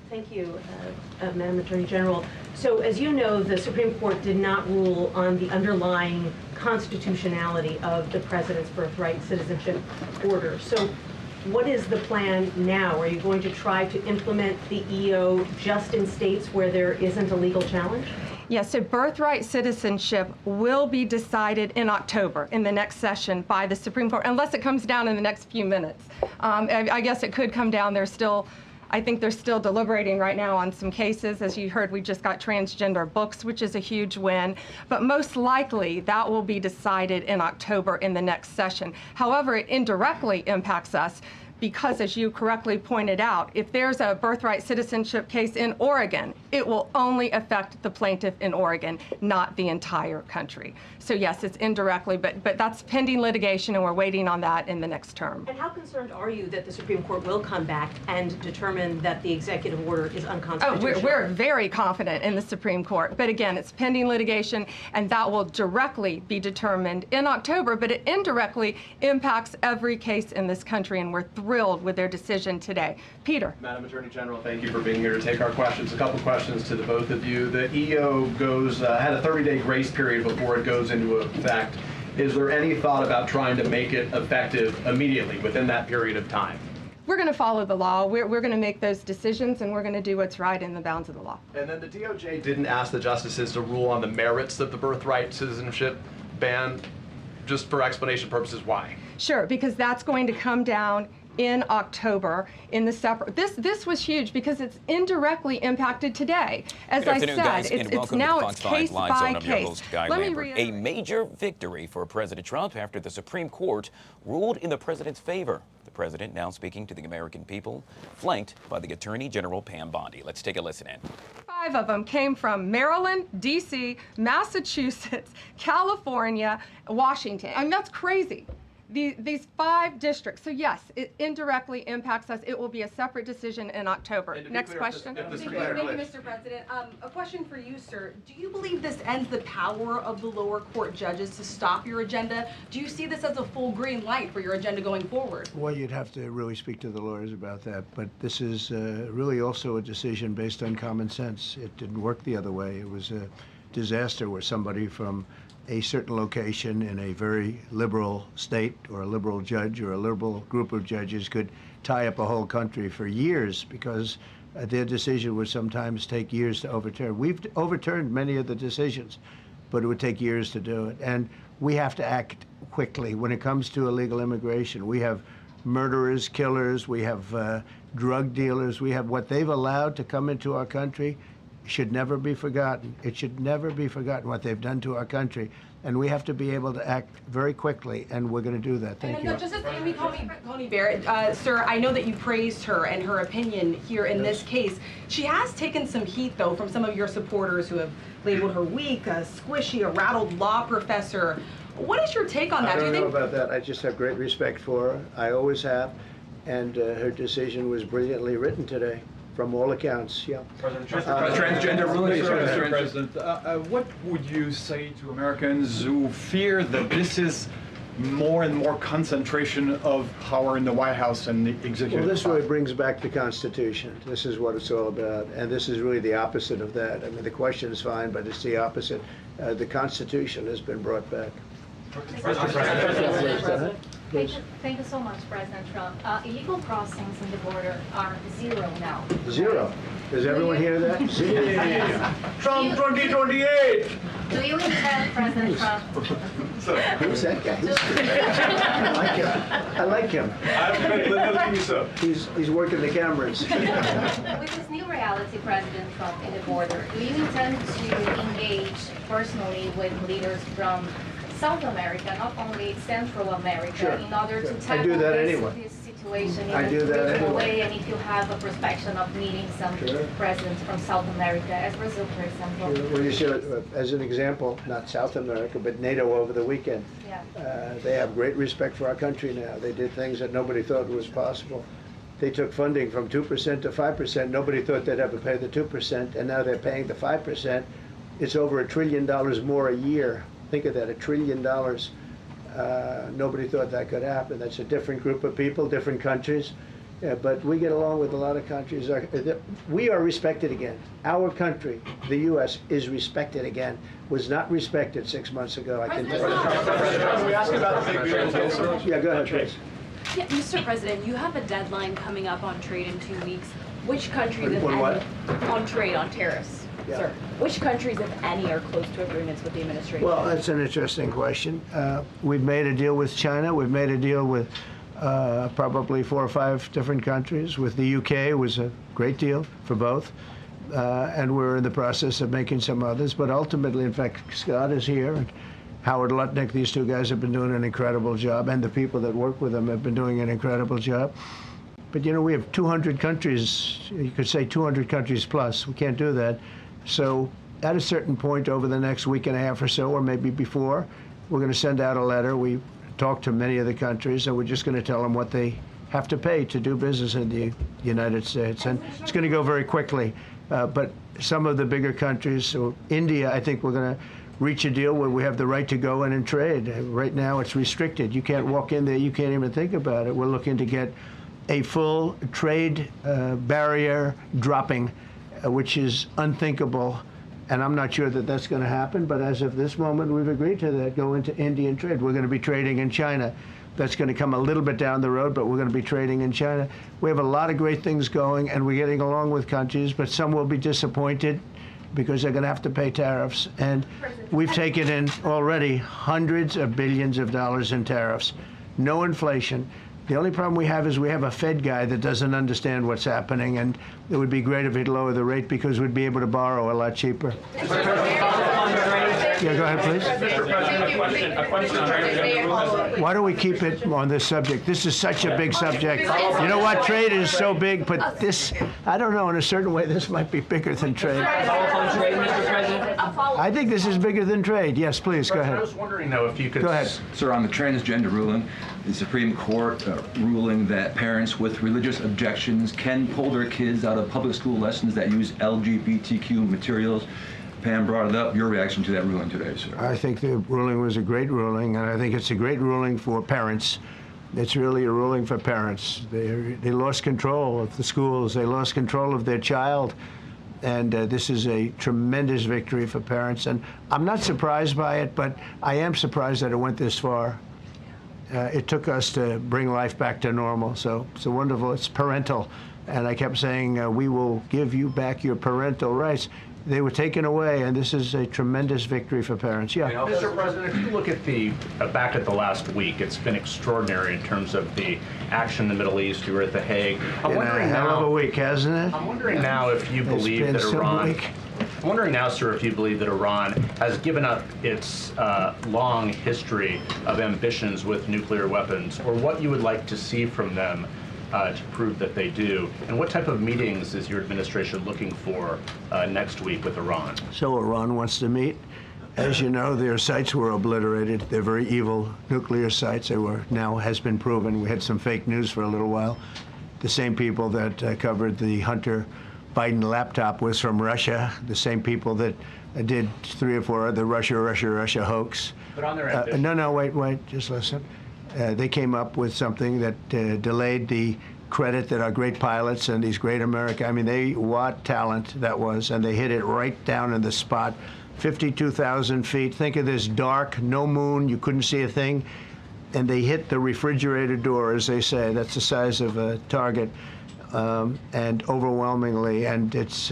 Thank you, Madam Attorney General. So as you know, the Supreme Court did not rule on the underlying constitutionality of the President's birthright citizenship order. So what is the plan now? Are you going to try to implement the EO just in states where there isn't a legal challenge? Yes, so birthright citizenship will be decided in October in the next session by the Supreme Court, unless it comes down in the next few minutes. I guess it could come down. I think they're still deliberating right now on some cases. As you heard, we just got transgender books, which is a huge win. But most likely, that will be decided in October in the next session. However, it indirectly impacts us because, as you correctly pointed out, if there's a birthright citizenship case in Oregon, it will only affect the plaintiff in Oregon, not the entire country. So yes, it's indirectly, but that's pending litigation, and we're waiting on that in the next term. And how concerned are you that the Supreme Court will come back and determine that the executive order is unconstitutional? Oh, we're very confident in the Supreme Court. But again, it's pending litigation, and that will directly be determined in October, but it indirectly impacts every case in this country, and we're thrilled with their decision today. Peter. Madam Attorney General, thank you for being here to take our questions. A couple questions to the both of you. The EO had a 30-day grace period before it goes into effect. Is there any thought about trying to make it effective immediately within that period of time? We're going to follow the law. We're going to make those decisions, and we're going to do what's right in the bounds of the law. And then the DOJ didn't ask the justices to rule on the merits of the birthright citizenship ban. Just for explanation purposes, why? Sure, because that's going to come down in October in the separate. This was huge because it's indirectly impacted today. As I said, guys, it's now it's case by case. Guy Lambert. A major victory for President Trump after the Supreme Court ruled in the president's favor. The president now speaking to the American people, flanked by the Attorney General Pam Bondi. Let's take a listen in. 5 of them came from Maryland, D.C., Massachusetts, California, Washington. I mean, that's crazy. These 5 districts. So yes, it indirectly impacts us. It will be a separate decision in October. Next question. Thank you, Mr. President. A question for you, sir. Do you believe this ends the power of the lower court judges to stop your agenda? Do you see this as a full green light for your agenda going forward? Well, you'd have to really speak to the lawyers about that. But this is really also a decision based on common sense. It didn't work the other way. It was a disaster where somebody from a certain location in a very liberal state or a liberal judge or a liberal group of judges could tie up a whole country for years because their decision would sometimes take years to overturn. We've overturned many of the decisions, but it would take years to do it. And we have to act quickly when it comes to illegal immigration. We have murderers, killers, we have drug dealers, we have what they've allowed to come into our country. Should never be forgotten. It should never be forgotten what they've done to our country. And we have to be able to act very quickly, and we're going to do that. Thank you. Just as Amy Coney Barrett, sir, I know that you praised her and her opinion here in this case. She has taken some heat, though, from some of your supporters who have labeled her weak, a squishy, a rattled law professor. What is your take on that? I don't know about that. I just have great respect for her. I always have. And her decision was brilliantly written today. From all accounts, yeah. Transgender rulings, Mr. President. What would you say to Americans who fear that this is more and more concentration of power in the White House and the executive? Well, this really brings back the Constitution. This is what it's all about, and this is really the opposite of that. I mean, the question is fine, but it's the opposite. The Constitution has been brought back. Thank you so much, President Trump. Illegal crossings on the border are 0 now. 0. Does everyone hear that? 0. Trump 2028! Do you intend, President Trump? Who's that guy? I like him. He's working the cameras. With this new reality, President Trump, in the border, do you intend to engage personally with leaders from South America, not only Central America, sure. In order to tackle this situation in a regional way, and if you have a perspective of meeting some presidents from South America, as Brazil, for example? Well, you see, as an example, not South America, but NATO over the weekend. Yeah. They have great respect for our country now. They did things that nobody thought was possible. They took funding from 2% to 5%. Nobody thought they'd ever pay the 2%, and now they're paying the 5%. It's over $1 trillion more a year. Think of that, $1 trillion. Nobody thought that could happen. That's a different group of people, different countries. But we get along with a lot of countries. We are respected again. Our country, the U.S., is respected again. Was not respected 6 months ago. I can tell you. Can we ask about the big beautiful bill? Yeah, go ahead, please. Yeah, Mr. President, you have a deadline coming up on trade in 2 weeks. Which countries, if On what? any, on trade, on tariffs, Yeah. sir? Which countries, if any, are close to agreements with the administration? Well, that's an interesting question. We've made a deal with China. We've made a deal with probably 4 or 5 different countries. With the UK, it was a great deal for both. And we're in the process of making some others. But ultimately, in fact, Scott is here. And Howard Lutnick, these 2 guys have been doing an incredible job. And the people that work with them have been doing an incredible job. But, you know, we have 200 countries. You could say 200 countries plus. We can't do that. So at a certain point over the next week and a half or so, or maybe before, we're going to send out a letter. We talk to many of the countries, and we're just going to tell them what they have to pay to do business in the United States. And it's going to go very quickly. But some of the bigger countries, so India, I think we're going to reach a deal where we have the right to go in and trade. Right now, it's restricted. You can't walk in there. You can't even think about it. We're looking to get a full trade barrier dropping, which is unthinkable. And I'm not sure that that's going to happen, but as of this moment, we've agreed to that, go into Indian trade. We're going to be trading in China. That's going to come a little bit down the road, but we're going to be trading in China. We have a lot of great things going, and we're getting along with countries, but some will be disappointed because they're going to have to pay tariffs. And we've taken in already hundreds of billions of dollars in tariffs. No inflation. The only problem we have is we have a Fed guy that doesn't understand what's happening, and it would be great if he'd lower the rate because we'd be able to borrow a lot cheaper. Yeah, go ahead, please. Mr. President, a question. Why don't we keep it on this subject? This is such a big subject. You know what? Trade is so big, but this, I don't know, in a certain way, this might be bigger than trade. I think this is bigger than trade. Yes, please, go I ahead. was wondering, though, if you could... Go ahead. Sir, on the transgender ruling, the Supreme Court ruling that parents with religious objections can pull their kids out of public school lessons that use LGBTQ materials. Pam brought it up. Your reaction to that ruling today, sir? I think the ruling was a great ruling, and I think it's a great ruling for parents. It's really a ruling for parents. They lost control of the schools. They lost control of their child. And this is a tremendous victory for parents. And I'm not surprised by it, but I am surprised that it went this far. It took us to bring life back to normal. So it's wonderful. It's parental. And I kept saying, we will give you back your parental rights. They were taken away, and this is a tremendous victory for parents. Yeah. Mr. President, if you look at the back at the last week, it's been extraordinary in terms of the action in the Middle East. You were at The Hague. I'm wondering hell now. of a week, hasn't it? I'm wondering now if you believe been that some Iran. week. I'm wondering now, sir, if you believe that Iran has given up its long history of ambitions with nuclear weapons, or what you would like to see from them to prove that they do, and what type of meetings is your administration looking for next week with Iran? So Iran wants to meet. As you know, their sites were obliterated. They're very evil nuclear sites. They were, now has been proven. We had some fake news for a little while. The same people that covered the Hunter Biden laptop was from Russia. The same people that did 3 or 4 other Russia hoax. But on their ambition. No, wait, just listen. They came up with something that delayed the credit that our great pilots and these great what talent that was, and they hit it right down in the spot. 52,000 feet. Think of this dark, no moon, you couldn't see a thing, and they hit the refrigerator door, as they say. That's the size of a target, and overwhelmingly, and it's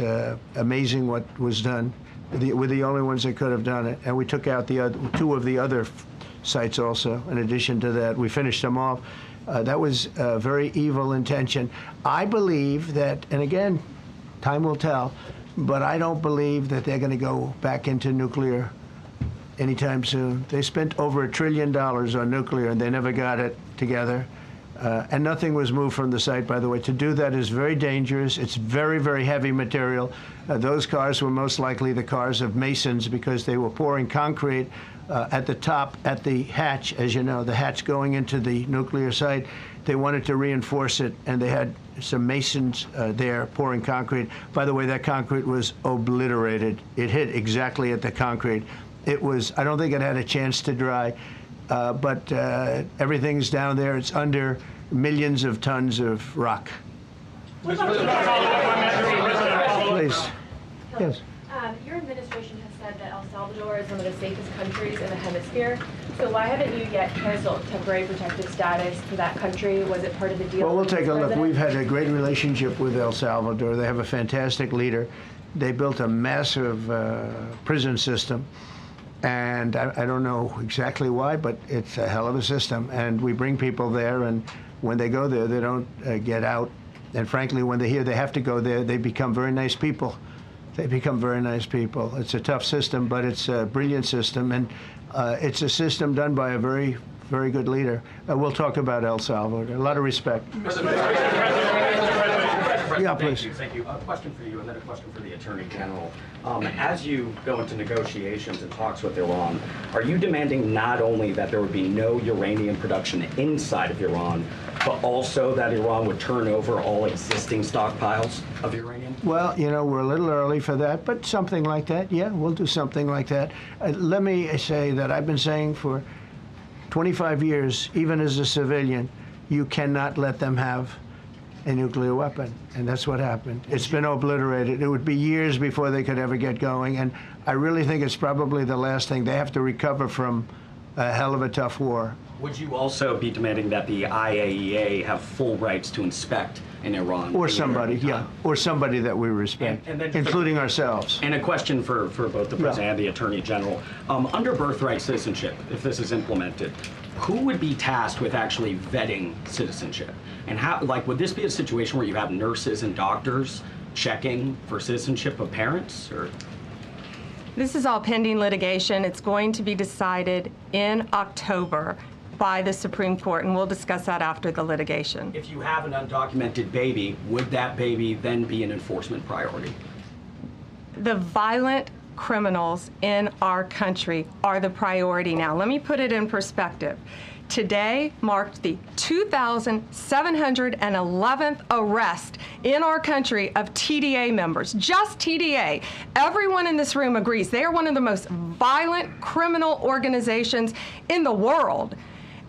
amazing what was done. We're the only ones that could have done it, and we took out the other, 2 of the other sites also. In addition to that, we finished them off. That was a very evil intention. I believe that, and again, time will tell, but I don't believe that they're going to go back into nuclear anytime soon. They spent over $1 trillion on nuclear, and they never got it together. And nothing was moved from the site, by the way. To do that is very dangerous. It's very, very heavy material. Those cars were most likely the cars of masons because they were pouring concrete at the top, at the hatch, as you know, the hatch going into the nuclear site. They wanted to reinforce it, and they had some masons there pouring concrete. By the way, that concrete was obliterated. It hit exactly at the concrete. It was, I don't think it had a chance to dry. but everything's down there. It's under millions of tons of rock. Please. Yes. Your administration has said that El Salvador is one of the safest countries in the hemisphere. So why haven't you yet canceled temporary protective status for that country? Was it part of the deal? Well, we'll take a look. We've had a great relationship with El Salvador. They have a fantastic leader. They built a massive prison system. And I don't know exactly why, but it's a hell of a system. And we bring people there, and when they go there, they don't get out. And frankly, when they hear they have to go there, they become very nice people. They become very nice people. It's a tough system, but it's a brilliant system, and it's a system done by a very, very good leader. We'll talk about El Salvador. A lot of respect. Yeah, please. Thank you. A question for you, and then a question for the Attorney General. As you go into negotiations and talks with Iran, are you demanding not only that there would be no uranium production inside of Iran, but also that Iran would turn over all existing stockpiles of uranium? Well, you know, we're a little early for that, but something like that, yeah, we'll do something like that. Let me say that I've been saying for 25 years, even as a civilian, you cannot let them have a nuclear weapon, and that's what happened. It's been obliterated. It would be years before they could ever get going, and I really think it's probably the last thing. They have to recover from a hell of a tough war. Would you also be demanding that the IAEA have full rights to inspect in Iran? Or somebody, yeah, or somebody that we respect, and then including ourselves. And a question for both the President and the Attorney General. Under birthright citizenship, if this is implemented, who would be tasked with actually vetting citizenship? And how, like, would this be a situation where you have nurses and doctors checking for citizenship of parents, or? This is all pending litigation. It's going to be decided in October by the Supreme Court, and we'll discuss that after the litigation. If you have an undocumented baby, would that baby then be an enforcement priority? The violent criminals in our country are the priority now. Let me put it in perspective. Today marked the 2,711th arrest in our country of TDA members, just TDA. Everyone in this room agrees they are one of the most violent criminal organizations in the world.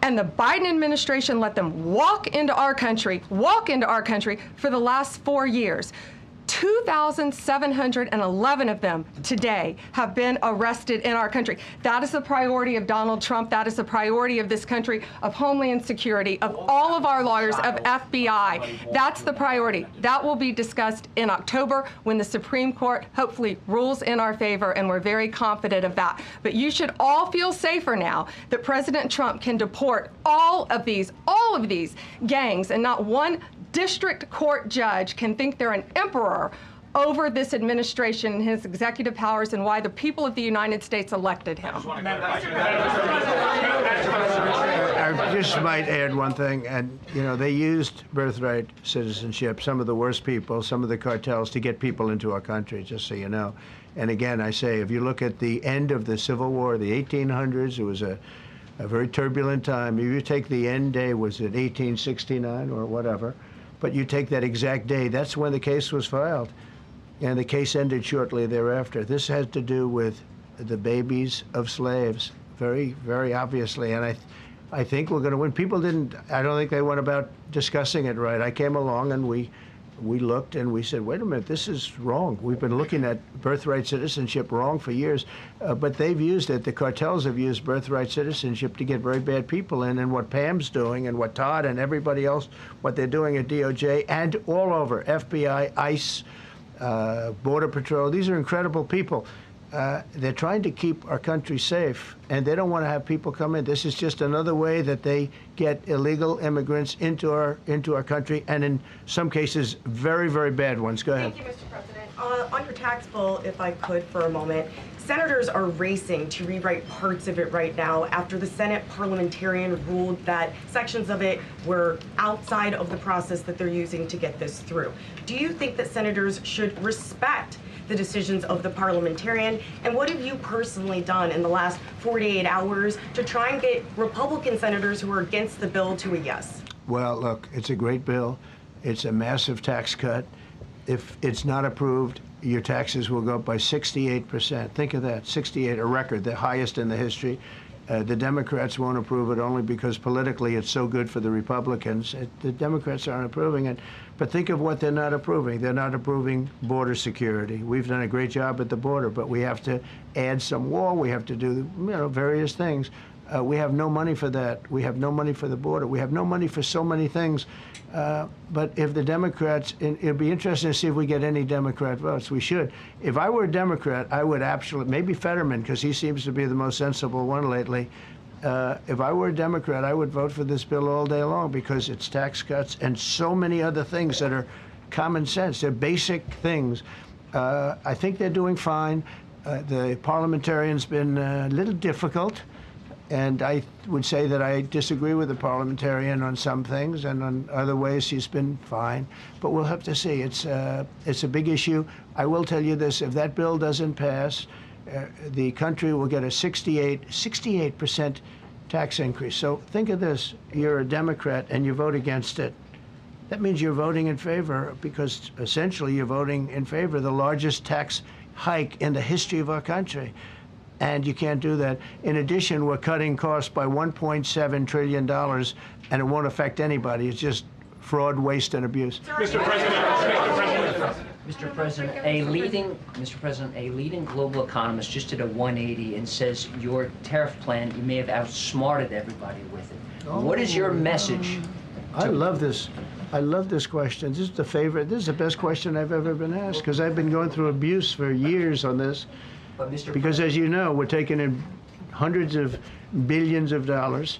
And the Biden administration let them walk into our country for the last 4 years. 2,711 of them today have been arrested in our country. That is the priority of Donald Trump. That is the priority of this country, of Homeland Security, of all of our lawyers, of FBI. That's the priority. That will be discussed in October when the Supreme Court hopefully rules in our favor, and we're very confident of that. But you should all feel safer now that President Trump can deport all of these gangs, and not one district court judge can think they're an emperor over this administration and his executive powers, and why the people of the United States elected him. I just might add one thing, and you know, they used birthright citizenship, some of the worst people, some of the cartels, to get people into our country, just so you know. And again, I say, if you look at the end of the Civil War, the 1800s, it was a very turbulent time. If you take the end day, was it 1869 or whatever, but you take that exact day, that's when the case was filed. And the case ended shortly thereafter. This had to do with the babies of slaves, very, very obviously. And I think we're going to win. People didn't, I don't think they went about discussing it right. I came along and we looked and we said, wait a minute, this is wrong. We've been looking at birthright citizenship wrong for years, but they've used it. The cartels have used birthright citizenship to get very bad people in, and what Pam's doing and what Todd and everybody else, what they're doing at DOJ and all over, FBI, ICE, Border Patrol, these are incredible people. They're trying to keep our country safe, and they don't want to have people come in. This is just another way that they get illegal immigrants into our country, and in some cases, very, very bad ones. Go ahead. Thank you, Mr. President. On your tax bill, if I could for a moment, senators are racing to rewrite parts of it right now after the Senate parliamentarian ruled that sections of it were outside of the process that they're using to get this through. Do you think that senators should respect the decisions of the parliamentarian? And what have you personally done in the last 48 hours to try and get Republican senators who are against the bill to a yes? Well, look, it's a great bill. It's a massive tax cut. If it's not approved, your taxes will go up by 68%. Think of that, 68, a record, the highest in the history. The Democrats won't approve it only because politically it's so good for the Republicans. The Democrats aren't approving it. But think of what they're not approving. They're not approving border security. We've done a great job at the border, but we have to add some wall. We have to do, various things. We have no money for that. We have no money for the border. We have no money for so many things. But if the Democrats, it'd be interesting to see if we get any Democrat votes. We should. If I were a Democrat, I would absolutely, maybe Fetterman, because he seems to be the most sensible one lately. If I were a Democrat, I would vote for this bill all day long because it's tax cuts and so many other things that are common sense. They're basic things. I think they're doing fine. The parliamentarian's been a little difficult. And I would say that I disagree with the parliamentarian on some things, and on other ways he's been fine. But we'll have to see. It's a big issue. I will tell you this: if that bill doesn't pass, the country will get a 68% tax increase. So think of this: you're a Democrat and you vote against it. That means you're voting in favor, because essentially you're voting in favor of the largest tax hike in the history of our country. And you can't do that. In addition, we're cutting costs by $1.7 trillion, and it won't affect anybody. It's just fraud, waste, and abuse. Mr. President, a leading global economist just did a 180 and says your tariff plan, you may have outsmarted everybody with it. What is your message? I love this. I love this question. This is the favorite. This is the best question I've ever been asked, because I've been going through abuse for years on this. Because as you know, we're taking in hundreds of billions of dollars,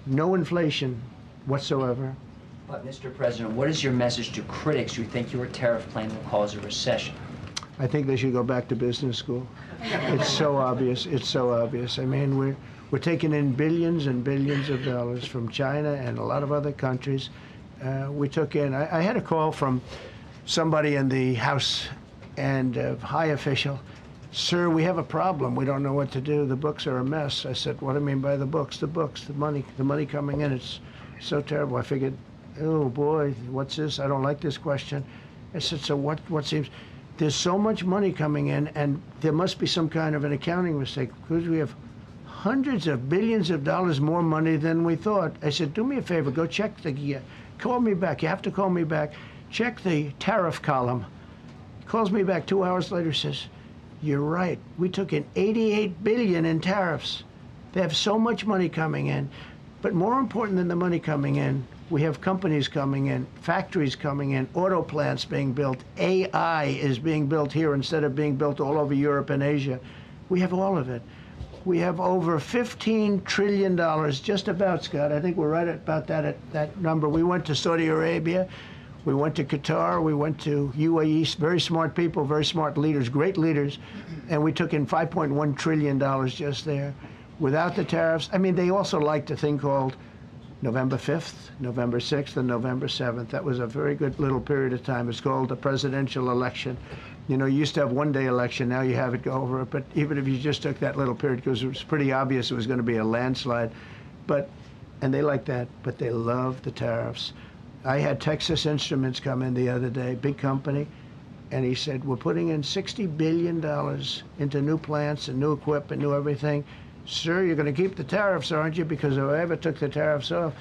no inflation whatsoever. But Mr. President, what is your message to critics who think your tariff plan will cause a recession? I think they should go back to business school. It's so obvious. It's so obvious. I mean, we're taking in billions and billions of dollars from China and a lot of other countries. We took in, I had a call from somebody in the House and a high official. Sir, we have a problem. We don't know what to do. The books are a mess. I said, what do you mean by the books? The books, the money coming in. It's so terrible. I figured, oh boy, what's this? I don't like this question. I said, so what seems? There's so much money coming in, and there must be some kind of an accounting mistake, because we have hundreds of billions of dollars more money than we thought. I said, do me a favor, go check call me back. You have to call me back. Check the tariff column. He calls me back 2 hours later, says, you're right. We took in $88 billion in tariffs. They have so much money coming in. But more important than the money coming in, we have companies coming in, factories coming in, auto plants being built. AI is being built here instead of being built all over Europe and Asia. We have all of it. We have over $15 trillion, just about, Scott. I think we're right about that number. We went to Saudi Arabia. We went to Qatar, we went to UAE, very smart people, very smart leaders, great leaders, and we took in $5.1 trillion just there. Without the tariffs, I mean, they also liked a thing called November 5th, November 6th, and November 7th. That was a very good little period of time. It's called the presidential election. You know, you used to have one-day election, now you have it go over it, but even if you just took that little period, because it was pretty obvious it was going to be a landslide, and they like that, but they love the tariffs. I had Texas Instruments come in the other day, big company, and he said, we're putting in $60 billion into new plants and new equipment, new everything. Sir, you're going to keep the tariffs, aren't you? Because if I ever took the tariffs off,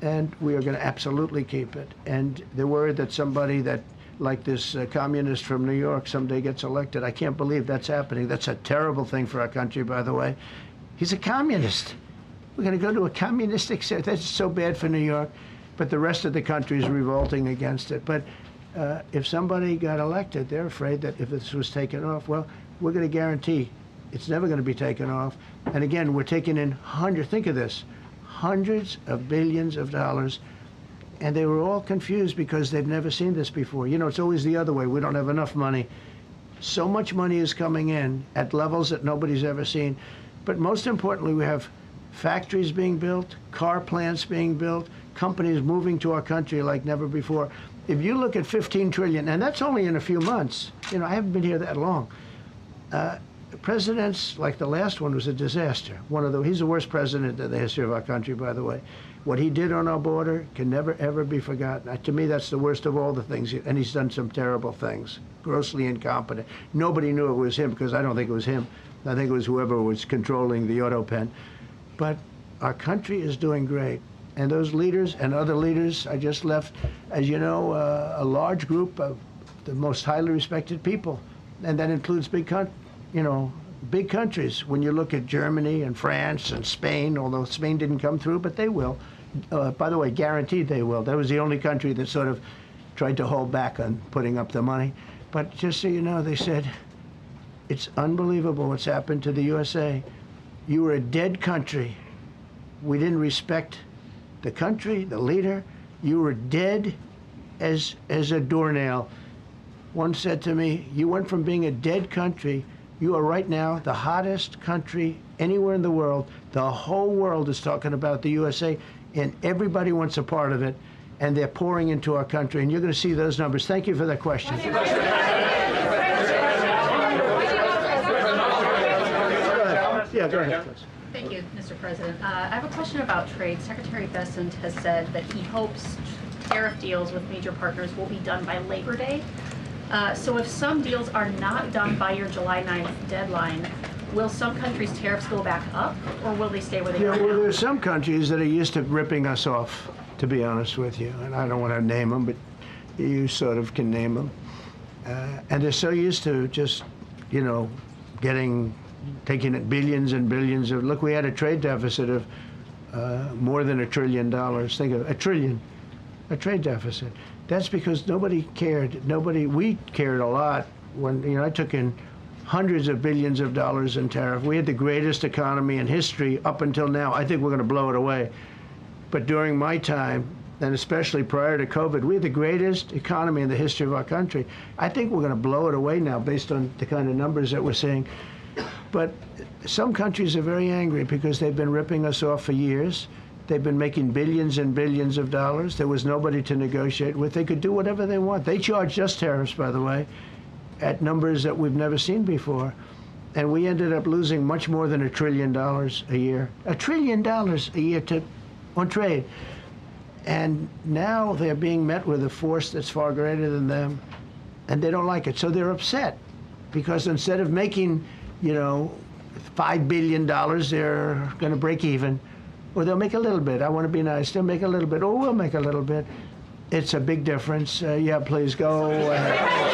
and we are going to absolutely keep it. And they're worried that somebody that, like this communist from New York, someday gets elected. I can't believe that's happening. That's a terrible thing for our country, by the way. He's a communist. We're going to go to a communistic state. That's so bad for New York. But the rest of the country is revolting against it. But if somebody got elected, they're afraid that if this was taken off, well, we're going to guarantee it's never going to be taken off. And again, we're taking in think of this, hundreds of billions of dollars. And they were all confused because they've never seen this before. You know, it's always the other way. We don't have enough money. So much money is coming in at levels that nobody's ever seen. But most importantly, we have factories being built, car plants being built, companies moving to our country like never before. If you look at 15 trillion, and that's only in a few months, you know, I haven't been here that long. Presidents, like the last one, was a disaster. He's the worst president in the history of our country, by the way. What he did on our border can never, ever be forgotten. To me, that's the worst of all the things. And he's done some terrible things, grossly incompetent. Nobody knew it was him, because I don't think it was him. I think it was whoever was controlling the auto pen. But our country is doing great. And those leaders and other leaders, I just left, as you know, a large group of the most highly respected people. And that includes big countries. When you look at Germany and France and Spain, although Spain didn't come through, but they will. By the way, guaranteed they will. That was the only country that sort of tried to hold back on putting up the money. But just so you know, they said, it's unbelievable what's happened to the USA. You were a dead country. We didn't respect the country, the leader. You were dead as a doornail. One said to me, you went from being a dead country, you are right now the hottest country anywhere in the world. The whole world is talking about the USA, and everybody wants a part of it, and they're pouring into our country, and you're going to see those numbers. Thank you for that question. Yeah, go ahead, please. Thank you, Mr. President. I have a question about trade. Secretary Bessent has said that he hopes tariff deals with major partners will be done by Labor Day. So if some deals are not done by your July 9th deadline, will some countries' tariffs go back up, or will they stay where they are now? Well, there's some countries that are used to ripping us off, to be honest with you. And I don't want to name them, but you sort of can name them. And they're so used to just, taking it billions and billions of, look, we had a trade deficit of more than $1 trillion. Think of a trillion, a trade deficit. That's because nobody cared. We cared a lot when, I took in hundreds of billions of dollars in tariff. We had the greatest economy in history up until now. I think we're going to blow it away. But during my time, and especially prior to COVID, we had the greatest economy in the history of our country. I think we're going to blow it away now based on the kind of numbers that we're seeing. But some countries are very angry because they've been ripping us off for years. They've been making billions and billions of dollars. There was nobody to negotiate with. They could do whatever they want. They charged us tariffs, by the way, at numbers that we've never seen before. And we ended up losing much more than $1 trillion a year. $1 trillion a year on trade. And now they're being met with a force that's far greater than them, and they don't like it. So they're upset because instead of making, $5 billion, they're going to break even. Or they'll make a little bit. I want to be nice. They'll make a little bit. Or we'll make a little bit. It's a big difference. Yeah, please go. Go ahead.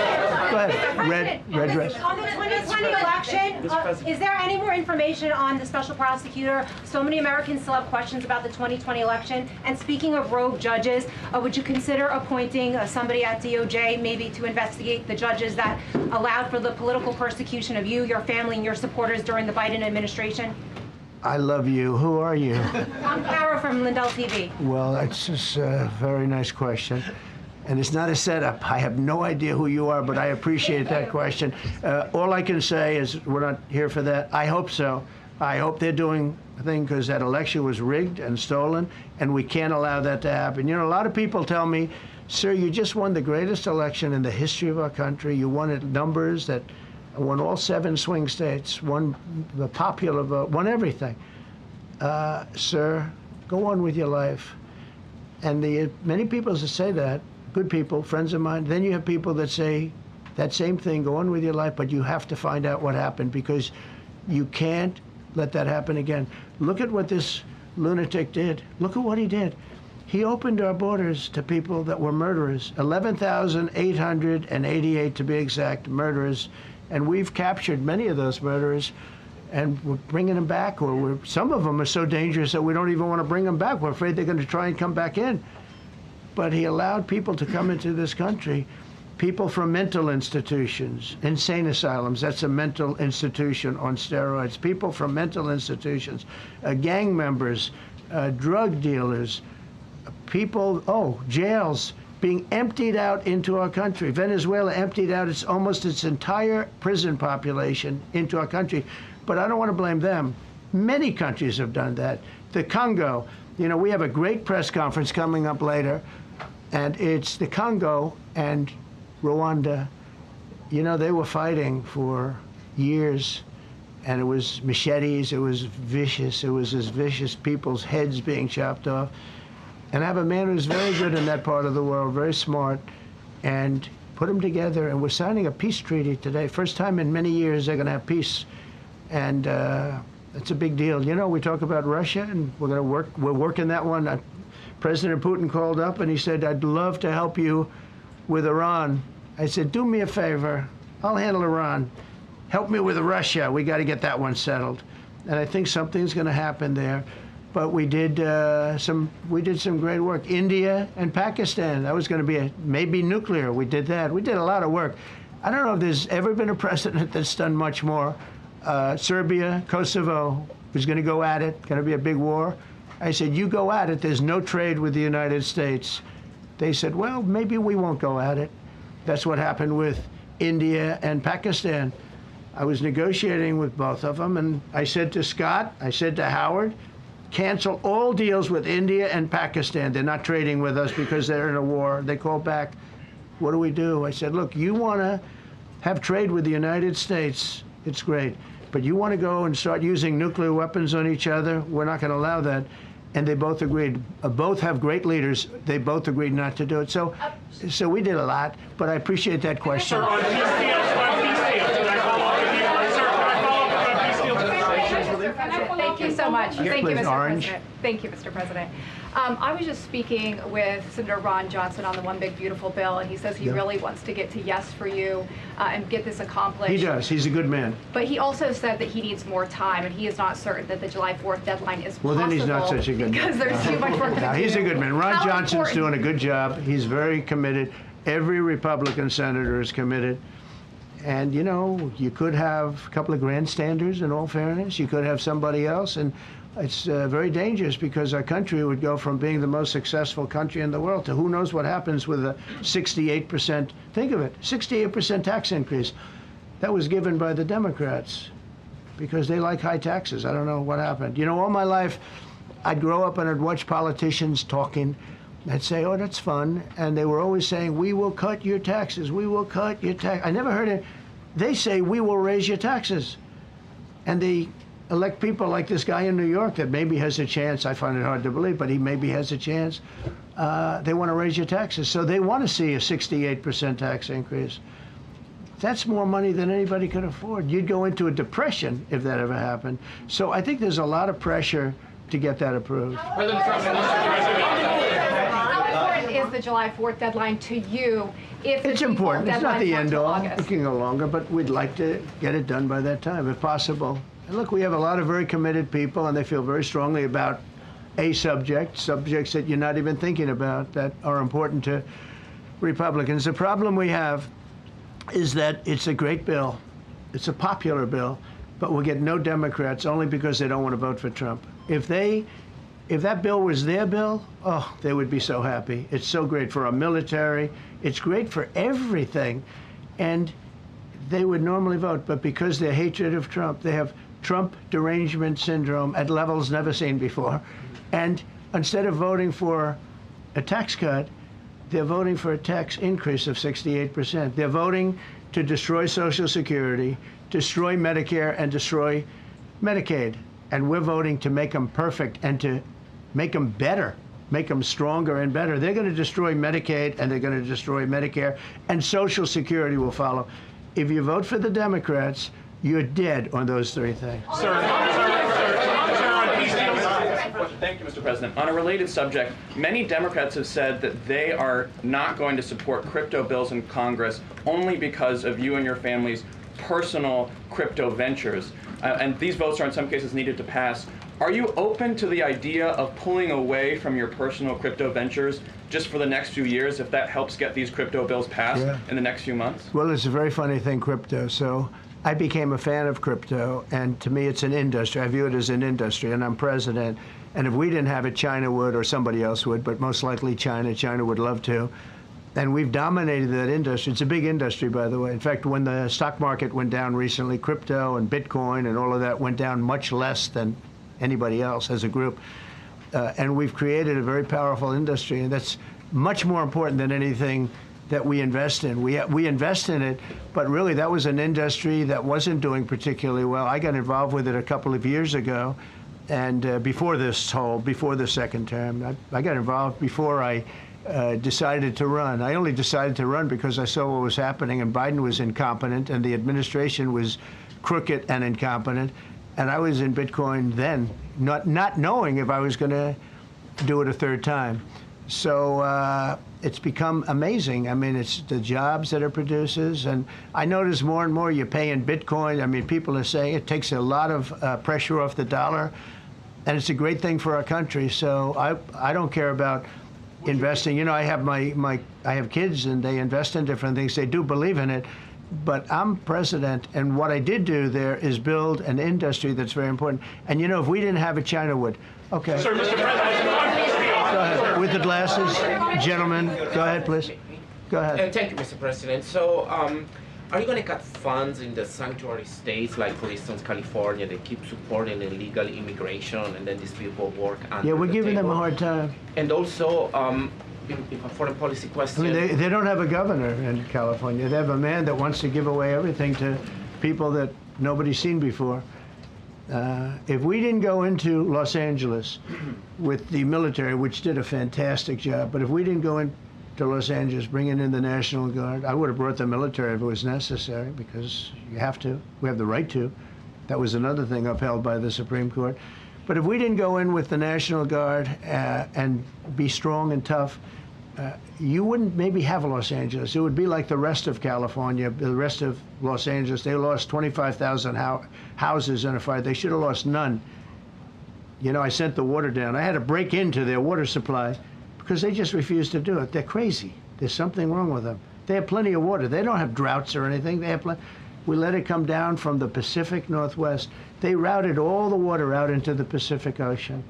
Red dress. On the 2020 election, is there any more information on the special prosecutor? So many Americans still have questions about the 2020 election. And speaking of rogue judges, would you consider appointing somebody at DOJ maybe to investigate the judges that allowed for the political persecution of you, your family, and your supporters during the Biden administration? I love you. Who are you? I'm Kara from Lindell TV. Well, that's just a very nice question. And it's not a setup. I have no idea who you are, but I appreciate that question. All I can say is we're not here for that. I hope so. I hope they're doing a thing because that election was rigged and stolen, and we can't allow that to happen. A lot of people tell me, sir, you just won the greatest election in the history of our country. You won at numbers that won all 7 swing states, won the popular vote, won everything. Sir, go on with your life. And many people that say that, good people, friends of mine, then you have people that say that same thing, go on with your life, but you have to find out what happened because you can't let that happen again. Look at what this lunatic did. Look at what he did. He opened our borders to people that were murderers, 11,888 to be exact, murderers. And we've captured many of those murderers, and we're bringing them back, or some of them are so dangerous that we don't even want to bring them back. We're afraid they're going to try and come back in. But he allowed people to come into this country, people from mental institutions, insane asylums, that's a mental institution on steroids, people from mental institutions, gang members, drug dealers, people, jails, being emptied out into our country. Venezuela emptied out almost its entire prison population into our country. But I don't want to blame them. Many countries have done that. The Congo, we have a great press conference coming up later, and it's the Congo and Rwanda. They were fighting for years, and it was machetes, it was vicious, it was as vicious, people's heads being chopped off. And I have a man who's very good in that part of the world, very smart, and put them together. And we're signing a peace treaty today. First time in many years they're going to have peace. And That's a big deal. You know, we talk about Russia, and we're working that one. President Putin called up and he said, I'd love to help you with Iran. I said, do me a favor. I'll handle Iran. Help me with Russia. We got to get that one settled. And I think something's going to happen there. But we did some great work. India and Pakistan. That was going to be maybe nuclear. We did that. We did a lot of work. I don't know if there's ever been a president that's done much more. Serbia, Kosovo was going to go at it. Going to be a big war. I said, you go at it. There's no trade with the United States. They said, well, maybe we won't go at it. That's what happened with India and Pakistan. I was negotiating with both of them, and I said to Scott, I said to Howard, cancel all deals with India and Pakistan. They're not trading with us because they're in a war. They called back, what do we do? I said, look, you want to have trade with the United States, it's great. But you want to go and start using nuclear weapons on each other? We're not going to allow that. And they both agreed. Both have great leaders. They both agreed not to do it. So we did a lot, but I appreciate that question. Sir, on peace deals, Thank you so much. Thank you, Mr. Orange. President. Thank you, Mr. President. I was just speaking with Senator Ron Johnson on the One Big Beautiful Bill, and he says he really wants to get to yes for you and get this accomplished. He does. He's a good man. But he also said that he needs more time, and he is not certain that the July 4th deadline is well, possible. Well, then he's not such a good man. Because there's too much work to do. He's a good man. Ron How Johnson's important- doing a good job. He's very committed. Every Republican senator is committed. And, you know, you could have a couple of grandstanders, in all fairness. You could have somebody else. And it's very dangerous because our country would go from being the most successful country in the world to who knows what happens with a 68%, think of it, 68% tax increase. That was given by the Democrats because they like high taxes. I don't know what happened. You know, all my life, I'd grow up and I'd watch politicians talking. I'd say, oh, that's fun. And they were always saying, we will cut your taxes. We will cut your tax. I never heard it. They say, we will raise your taxes. And they elect people like this guy in New York that maybe has a chance. I find it hard to believe, but he maybe has a chance. They want to raise your taxes. So they want to see a 68% tax increase. That's more money than anybody could afford. You'd go into a depression if that ever happened. So I think there's a lot of pressure to get that approved. President Trump, how important is the July 4th deadline to you? If It's important. It's not the end all. August? It can go longer, but we'd like to get it done by that time, if possible. And look, we have a lot of very committed people, and they feel very strongly about a subjects that you're not even thinking about that are important to Republicans. The problem we have is that it's a great bill. It's a popular bill, but we'll get no Democrats only because they don't want to vote for Trump. If that bill was their bill, oh, they would be so happy. It's so great for our military. It's great for everything. And they would normally vote, but because their hatred of Trump, they have Trump derangement syndrome at levels never seen before. And instead of voting for a tax cut, they're voting for a tax increase of 68%. They're voting to destroy Social Security, destroy Medicare, and destroy Medicaid. And we're voting to make them perfect and to make them better, make them stronger and better. They're going to destroy Medicaid, and they're going to destroy Medicare, and Social Security will follow. If you vote for the Democrats, you're dead on those three things. Thank you, Mr. President. On a related subject, many Democrats have said that they are not going to support crypto bills in Congress only because of you and your family's personal crypto ventures. And these votes are in some cases needed to pass. Are you open to the idea of pulling away from your personal crypto ventures just for the next few years if that helps get these crypto bills passed in the next few months? Well, it's a very funny thing, crypto. So I became a fan of crypto, and to me it's an industry. I view it as an industry, and I'm president. And if we didn't have it, China would, or somebody else would, but most likely China. China would love to. And we've dominated that industry. It's a big industry, by the way. In fact, when the stock market went down recently, crypto and Bitcoin and all of that went down much less than anybody else as a group. And we've created a very powerful industry, and that's much more important than anything that we invest in. We invest in it, but really that was an industry that wasn't doing particularly well. I got involved with it a couple of years ago, and before the second term. I got involved before I decided to run. I only decided to run because I saw what was happening, and Biden was incompetent, and the administration was crooked and incompetent. And I was in Bitcoin then, not knowing if I was going to do it a third time. So it's become amazing. I mean, it's the jobs that it produces. And I notice more and more you pay in Bitcoin. I mean, people are saying it takes a lot of pressure off the dollar. And it's a great thing for our country. So I don't care about investing. You know, I have I have kids and they invest in different things. They do believe in it. But I'm president, and what I did do there is build an industry that's very important. And you know, if we didn't have it, China would. Okay. Sir, Mr. President, go ahead. With the glasses, gentlemen, go ahead, please. Go ahead. Thank you, Mr. President. So, are you going to cut funds in the sanctuary states, like for instance California? They keep supporting illegal immigration, and then these people work under Yeah, we're the giving them a table. hard time. And also, a foreign policy question. I mean, they don't have a governor in California. They have a man that wants to give away everything to people that nobody's seen before. If we didn't go into Los Angeles with the military, which did a fantastic job, but if we didn't go into Los Angeles bringing in the National Guard, I would have brought the military if it was necessary, because you have to. We have the right to. That was another thing upheld by the Supreme Court. But if we didn't go in with the National Guard and be strong and tough, you wouldn't maybe have Los Angeles. It would be like the rest of California, the rest of Los Angeles. They lost 25,000 houses in a fire. They should have lost none. You know, I sent the water down. I had to break into their water supply because they just refused to do it. They're crazy. There's something wrong with them. They have plenty of water. They don't have droughts or anything. They have plenty. We let it come down from the Pacific Northwest. They routed all the water out into the Pacific Ocean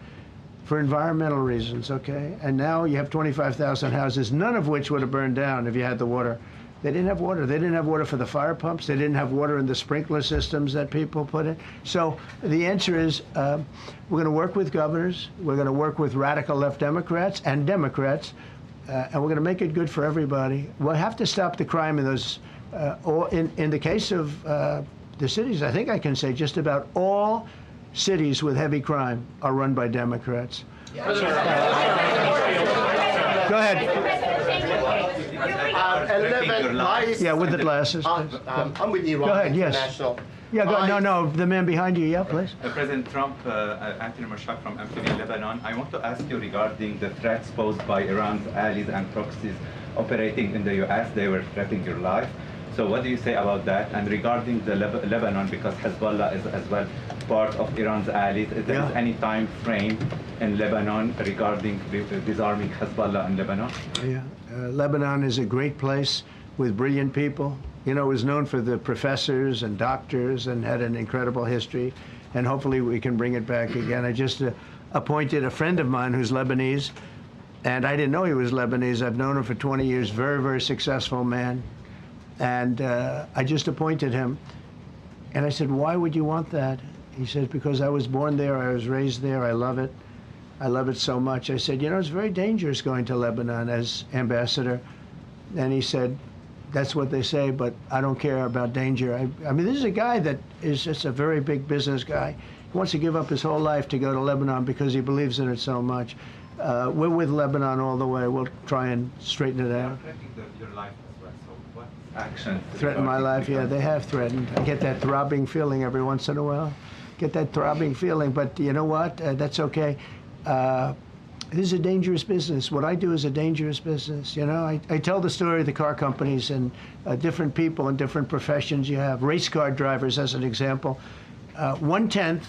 for environmental reasons, okay? And now you have 25,000 houses, none of which would have burned down if you had the water. They didn't have water. They didn't have water for the fire pumps. They didn't have water in the sprinkler systems that people put in. So the answer is we're going to work with governors. We're going to work with radical left Democrats and Democrats, and we're going to make it good for everybody. We'll have to stop the crime in those, or in the case of the cities, I think I can say just about all cities with heavy crime are run by Democrats. Go ahead. 11 lies. Yeah, with the glasses. I'm with you, Go ahead, yes. International. Yeah, no, the man behind you, yeah, please. President Trump, Anthony Mashak from Amphibia, Lebanon. I want to ask you regarding the threats posed by Iran's allies and proxies operating in the U.S. They were threatening your life. So what do you say about that? And regarding the Lebanon, because Hezbollah is as well part of Iran's allies, is there any time frame in Lebanon regarding disarming Hezbollah in Lebanon? Yeah, Lebanon is a great place with brilliant people. You know, it was known for the professors and doctors and had an incredible history. And hopefully we can bring it back again. I just appointed a friend of mine who's Lebanese, and I didn't know he was Lebanese. I've known him for 20 years, very, very successful man. And I just appointed him. And I said, why would you want that? He said, because I was born there, I was raised there, I love it. I love it so much. I said, you know, it's very dangerous going to Lebanon as ambassador. And he said, that's what they say, but I don't care about danger. I mean, this is a guy that is just a very big business guy. He wants to give up his whole life to go to Lebanon because he believes in it so much. We're with Lebanon all the way. We'll try and straighten it out. Your life as well. So what action? Threaten my life? Yeah, they have threatened. I get that throbbing feeling every once in a while. Get that throbbing feeling, but you know what? That's okay. This is a dangerous business. What I do is a dangerous business. You know, I tell the story of the car companies and different people in different professions you have. Race car drivers, as an example. 1/10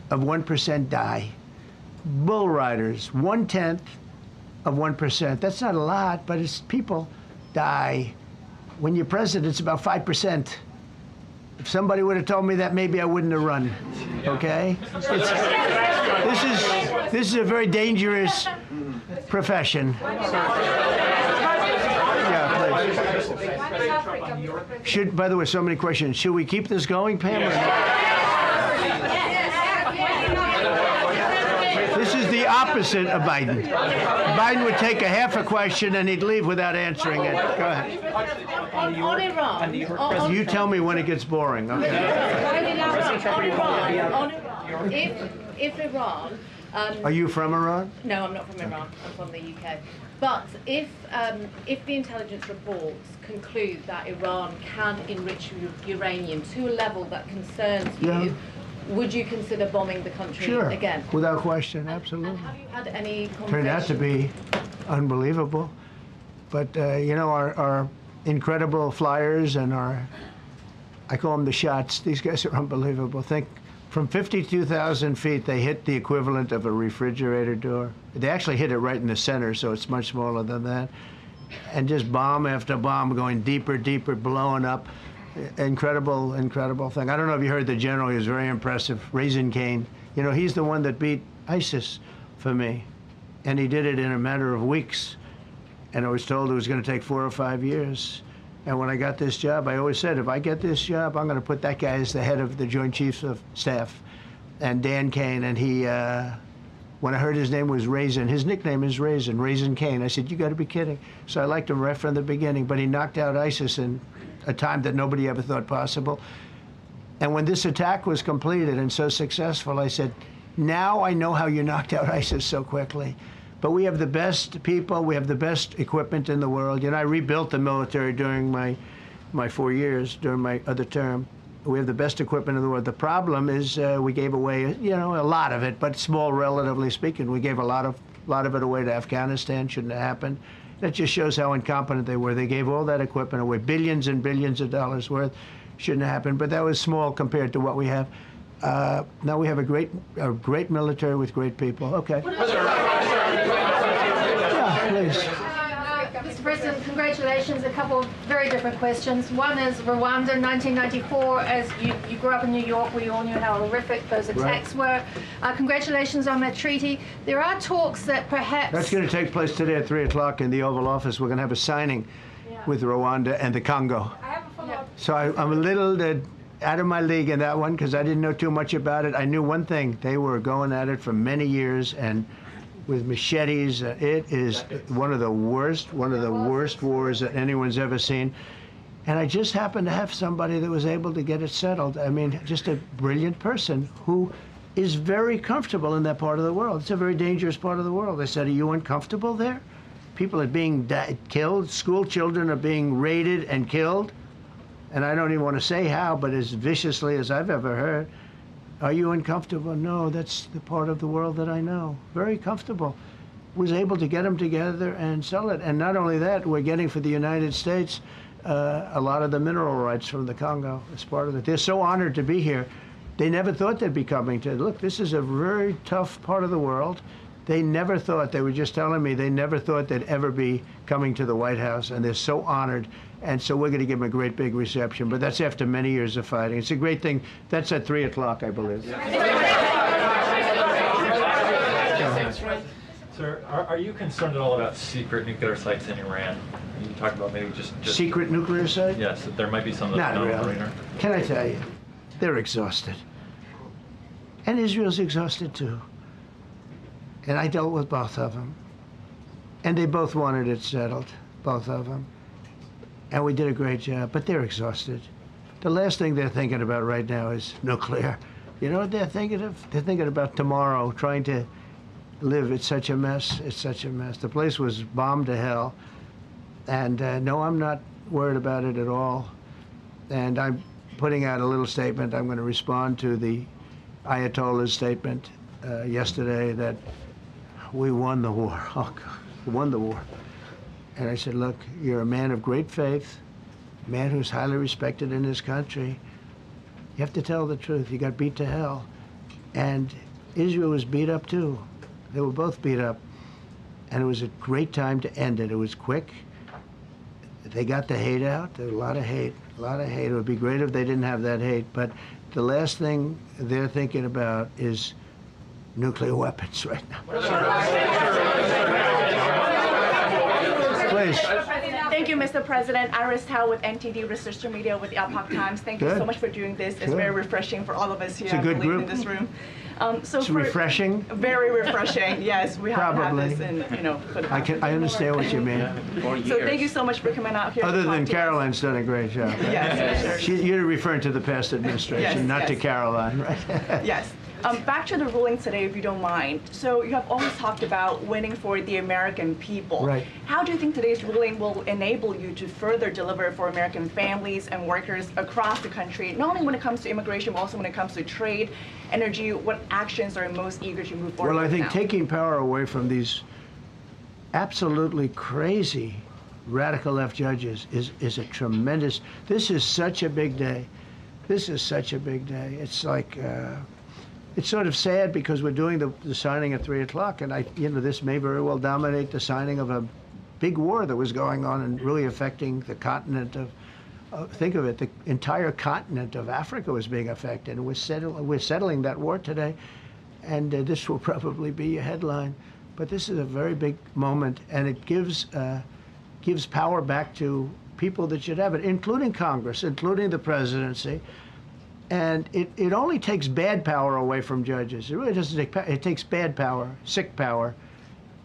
of 1% die. Bull riders, 1/10 of 1%. That's not a lot, but it's people die. When you're president, it's about 5%. If somebody would have told me that, maybe I wouldn't have run. Okay? This is a very dangerous profession. Yeah, please. By the way, so many questions. Should we keep this going, Pam? Or not? This is the opposite of Biden. Biden would take a half a question and he'd leave without answering it. Go ahead. On Iran. You tell me when it gets boring. Okay. If Iran. Are you from Iran? No, I'm not from Iran. I'm from the UK. But if the intelligence reports conclude that Iran can enrich uranium to a level that concerns you, would you consider bombing the country Sure, again? without question, absolutely. Have you had any conversations? Turned out to be unbelievable. But, you know, our incredible flyers and I call them the shots, these guys are unbelievable. Think, from 52,000 feet, they hit the equivalent of a refrigerator door. They actually hit it right in the center, so it's much smaller than that. And just bomb after bomb going deeper, deeper, blowing up. Incredible, incredible thing. I don't know if you heard the general, he was very impressive. Raisin Cane. You know, he's the one that beat ISIS for me. And he did it in a matter of weeks. And I was told it was going to take 4 or 5 years. And when I got this job, I always said, if I get this job, I'm going to put that guy as the head of the Joint Chiefs of Staff. And Dan Kane, and he, when I heard his name was Raisin, his nickname is Raisin, Raisin Cane. I said, you got to be kidding. So I liked him right from the beginning, but he knocked out ISIS in a time that nobody ever thought possible. And when this attack was completed and so successful, I said, now I know how you knocked out ISIS so quickly. But we have the best people, we have the best equipment in the world. You know, I rebuilt the military during my 4 years, during my other term. We have the best equipment in the world. The problem is we gave away, you know, a lot of it, but small, relatively speaking. We gave a lot of it away to Afghanistan. Shouldn't have happened. That just shows how incompetent they were. They gave all that equipment away, billions and billions of dollars worth. Shouldn't have happened, but that was small compared to what we have. Now we have a great military with great people. Okay. Yeah, please. Mr. President, congratulations. A couple of very different questions. One is Rwanda, 1994. As you grew up in New York, we all knew how horrific those attacks were. Congratulations on that treaty. There are talks that perhaps... That's going to take place today at 3 o'clock in the Oval Office. We're going to have a signing with Rwanda and the Congo. I have a follow-up. So I'm a little out of my league in that one because I didn't know too much about it. I knew one thing. They were going at it for many years and with machetes. It is one of the worst wars that anyone's ever seen. And I just happened to have somebody that was able to get it settled. I mean, just a brilliant person who is very comfortable in that part of the world. It's a very dangerous part of the world. I said, are you uncomfortable there? People are being killed. School children are being raided and killed. And I don't even want to say how, but as viciously as I've ever heard. Are you uncomfortable? No, that's the part of the world that I know. Very comfortable. Was able to get them together and sell it. And not only that, we're getting for the United States a lot of the mineral rights from the Congo as part of it. They're so honored to be here. They never thought they'd be coming to, look, this is a very tough part of the world. They never thought, they were just telling me, they never thought they'd ever be coming to the White House, and they're so honored. And so we're going to give them a great big reception, but that's after many years of fighting. It's a great thing. That's at 3 o'clock, I believe. Sir, are you concerned at all about secret nuclear sites in Iran? You talked about maybe just secret nuclear sites? Yes, that there might be some that's not really. Can I tell you, they're exhausted. And Israel's exhausted too. And I dealt with both of them. And they both wanted it settled, both of them. And we did a great job, but they're exhausted. The last thing they're thinking about right now is nuclear. You know what they're thinking of? They're thinking about tomorrow, trying to live. It's such a mess. It's such a mess. The place was bombed to hell. And no, I'm not worried about it at all. And I'm putting out a little statement. I'm going to respond to the Ayatollah's statement yesterday that we won the war. Oh, God, we won the war. And I said, look, you're a man of great faith, a man who's highly respected in this country. You have to tell the truth. You got beat to hell. And Israel was beat up too. They were both beat up. And it was a great time to end it. It was quick. They got the hate out. There was a lot of hate, a lot of hate. It would be great if they didn't have that hate. But the last thing they're thinking about is nuclear weapons right now. Please. Thank you, Mr. President. Iris Tao with NTD Research Media with the Epoch Times. Thank you so much for doing this. It's very refreshing for all of us here, I believe, in this room. It's refreshing? Very refreshing, yes. We haven't Probably. had this in, for the past I understand what you mean. So thank you so much for coming out here. Other than Caroline's done a great job. Yes, sure. You're referring to the past administration, not to Caroline, right? Yes. Back to the ruling today, if you don't mind. So you have always talked about winning for the American people. Right. How do you think today's ruling will enable you to further deliver for American families and workers across the country, not only when it comes to immigration, but also when it comes to trade energy, what actions are you most eager to move forward Well, I with think now? taking power away from these absolutely crazy radical left judges is a tremendous, this is such a big day. This is such a big day. It's like, it's sort of sad because we're doing the signing at 3 o'clock, and this may very well dominate the signing of a big war that was going on and really affecting the continent of, think of it, the entire continent of Africa was being affected. And we're settling that war today, and this will probably be a headline. But this is a very big moment, and it gives power back to people that should have it, including Congress, including the presidency. And it only takes bad power away from judges. It really doesn't take power. It takes bad power, sick power,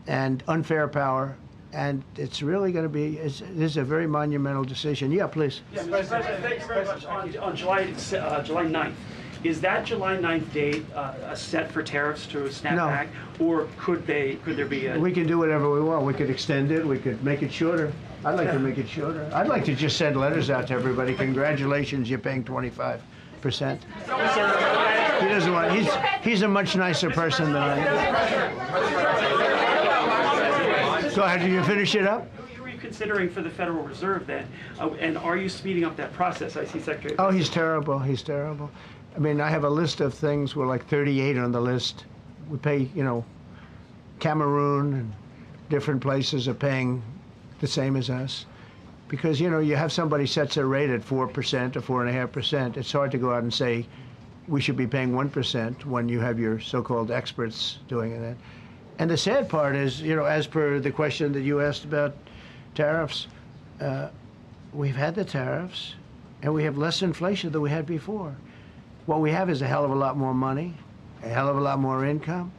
and unfair power. And it's really going to be, this is a very monumental decision. Yeah, please. Yeah, Mr. President, thank you very much. On July 9th, is that July 9th date set for tariffs to snap No. back, or could there be a... We can do whatever we want. We could extend it. We could make it shorter. I'd like to make it shorter. I'd like to just send letters out to everybody. Congratulations, you're paying 25%. He doesn't want. He's a much nicer person than I am. Go ahead. Did you finish it up? Were you considering for the Federal Reserve then, and are you speeding up that process? I see Secretary. Oh, he's terrible. He's terrible. I mean, I have a list of things. We're like 38 on the list. We pay, Cameroon and different places are paying the same as us. Because, you have somebody sets a rate at 4% or 4.5%. It's hard to go out and say we should be paying 1% when you have your so-called experts doing it. And the sad part is, as per the question that you asked about tariffs, we've had the tariffs and we have less inflation than we had before. What we have is a hell of a lot more money, a hell of a lot more income,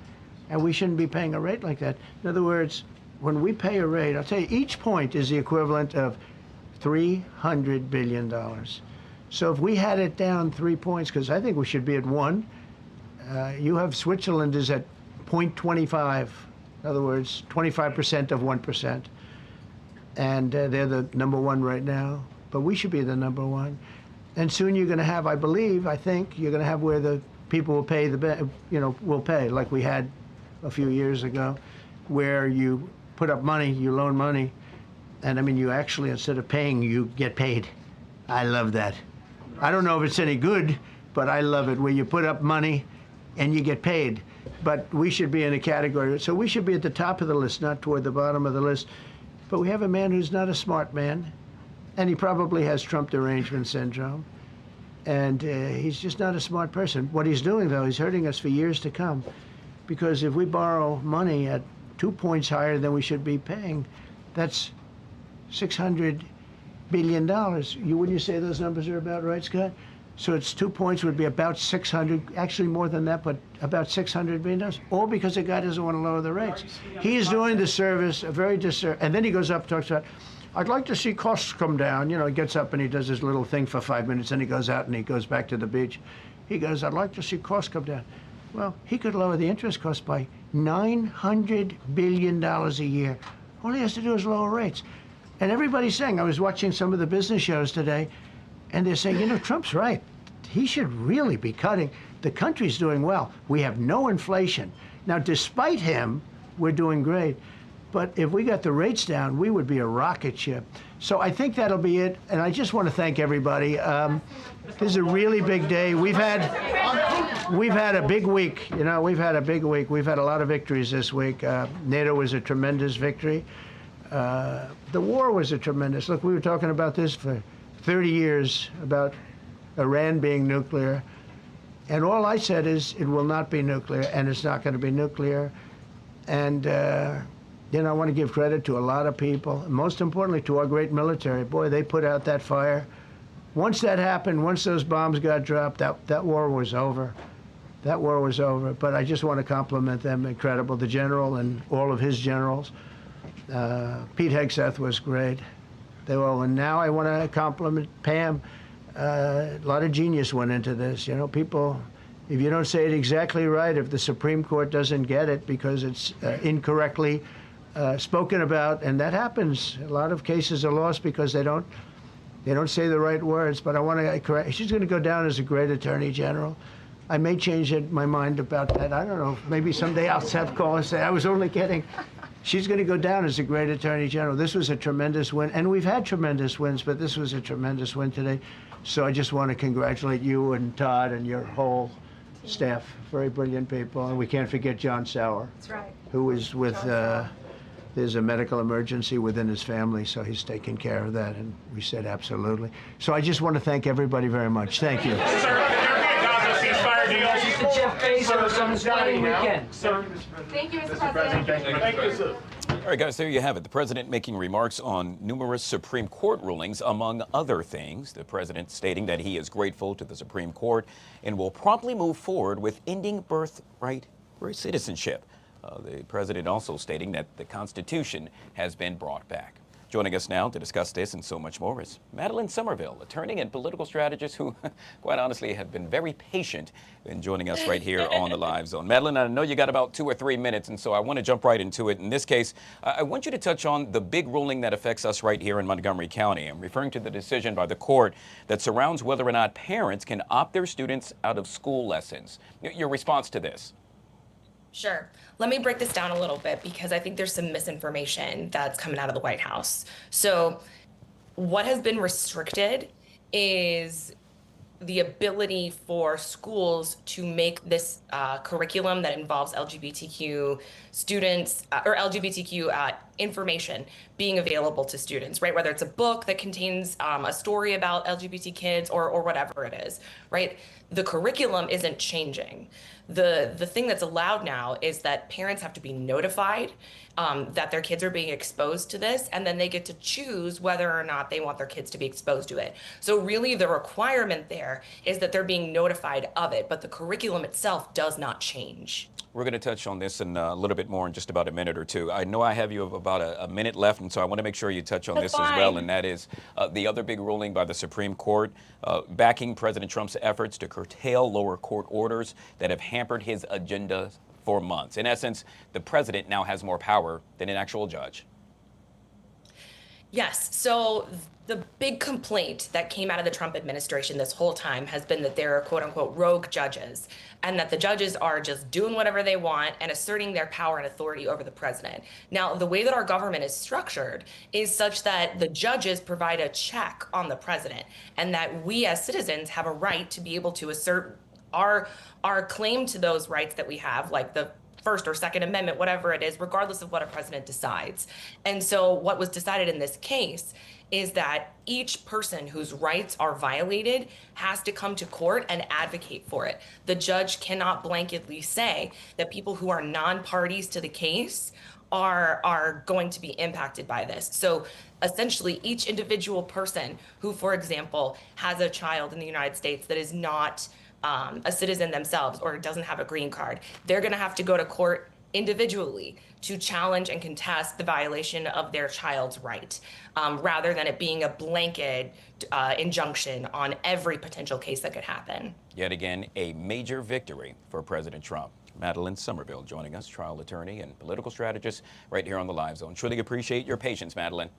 and we shouldn't be paying a rate like that. In other words, when we pay a rate, I'll tell you, each point is the equivalent of $300 billion. So if we had it down 3 points, because I think we should be at 1, you have Switzerland is at 0.25. In other words, 25% of 1%. And they're the #1 right now. But we should be the #1. And soon you're going to have, I think, you're going to have where the people will pay will pay, like we had a few years ago, where you put up money, you loan money, and I mean, you actually, instead of paying, you get paid. I love that. I don't know if it's any good, but I love it, where you put up money and you get paid. But we should be in a category, so we should be at the top of the list, not toward the bottom of the list. But we have a man who's not a smart man, and he probably has Trump derangement syndrome. And he's just not a smart person. What he's doing, though, he's hurting us for years to come. Because if we borrow money at 2 points higher than we should be paying, that's $600 billion. Wouldn't you say those numbers are about right, Scott? So it's 2 points would be about 600, actually more than that, but about $600 billion, all because the guy doesn't want to lower the rates. He is doing the service, a very disservice, and then he goes up and talks about, I'd like to see costs come down. He gets up and he does his little thing for 5 minutes, and he goes out and he goes back to the beach. He goes, I'd like to see costs come down. Well, he could lower the interest cost by $900 billion a year. All he has to do is lower rates. And everybody's saying, I was watching some of the business shows today, and they're saying, Trump's right. He should really be cutting. The country's doing well. We have no inflation. Now, despite him, we're doing great. But if we got the rates down, we would be a rocket ship. So I think that'll be it. And I just want to thank everybody. This is a really big day. We've had a big week. We've had a big week. We've had a lot of victories this week. NATO was a tremendous victory. The war was a tremendous. Look, we were talking about this for 30 years, about Iran being nuclear. And all I said is it will not be nuclear, and it's not going to be nuclear. And, I want to give credit to a lot of people, and most importantly to our great military. Boy, they put out that fire. Once that happened, once those bombs got dropped, that war was over. That war was over. But I just want to compliment them. Incredible. The general and all of his generals. Pete Hegseth was great. They all, and now I want to compliment Pam. A lot of genius went into this. People, if you don't say it exactly right, if the Supreme Court doesn't get it because it's incorrectly spoken about, and that happens. A lot of cases are lost because they don't say the right words. But I want to correct. She's going to go down as a great attorney general. I may change my mind about that. I don't know. Maybe someday I'll have call and say, I was only kidding. She's going to go down as a great attorney general. This was a tremendous win, and we've had tremendous wins, but this was a tremendous win today. So I just want to congratulate you and Todd and your whole staff. Very brilliant people, and we can't forget John Sauer. That's right. Who is with, there's a medical emergency within his family, so he's taking care of that, and we said absolutely. So I just want to thank everybody very much. Thank you. Jeff Bezos on his wedding weekend. Thank you, Mr. President. Thank you, sir. All right, guys, there you have it. The president making remarks on numerous Supreme Court rulings, among other things. The president stating that he is grateful to the Supreme Court and will promptly move forward with ending birthright citizenship. The president also stating that the Constitution has been brought back. Joining us now to discuss this and so much more is Madeline Somerville, attorney and political strategist who, quite honestly, have been very patient in joining us right here on the Live Zone. Madeline, I know you got about 2 or 3 minutes, and so I want to jump right into it. In this case, I want you to touch on the big ruling that affects us right here in Montgomery County. I'm referring to the decision by the court that surrounds whether or not parents can opt their students out of school lessons. Your response to this? Sure. Let me break this down a little bit because I think there's some misinformation that's coming out of the White House. So what has been restricted is the ability for schools to make this curriculum that involves LGBTQ students or LGBTQ information being available to students, right? Whether it's a book that contains a story about LGBT kids or whatever it is, right? The curriculum isn't changing. The thing that's allowed now is that parents have to be notified that their kids are being exposed to this, and then they get to choose whether or not they want their kids to be exposed to it. So really the requirement there is that they're being notified of it, but the curriculum itself does not change. We're going to touch on this in a little bit more in just about a minute or two. I know I have you about a minute left, and so I want to make sure you touch on this as well, and that is the other big ruling by the Supreme Court backing President Trump's efforts to curtail lower court orders that have hampered his agenda for months. In essence, the president now has more power than an actual judge. Yes. So the big complaint that came out of the Trump administration this whole time has been that there are quote unquote rogue judges and that the judges are just doing whatever they want and asserting their power and authority over the president. Now, the way that our government is structured is such that the judges provide a check on the president and that we as citizens have a right to be able to assert our claim to those rights that we have, like the First or Second Amendment, whatever it is, regardless of what a president decides. And so what was decided in this case is that each person whose rights are violated has to come to court and advocate for it. The judge cannot blanketly say that people who are non-parties to the case are going to be impacted by this. So essentially each individual person who, for example, has a child in the United States that is not a citizen themselves or doesn't have a green card, they're going to have to go to court individually to challenge and contest the violation of their child's right, rather than it being a blanket injunction on every potential case that could happen. Yet again, a major victory for President Trump. Madeline Somerville joining us, trial attorney and political strategist right here on the Live Zone. Truly appreciate your patience, Madeline.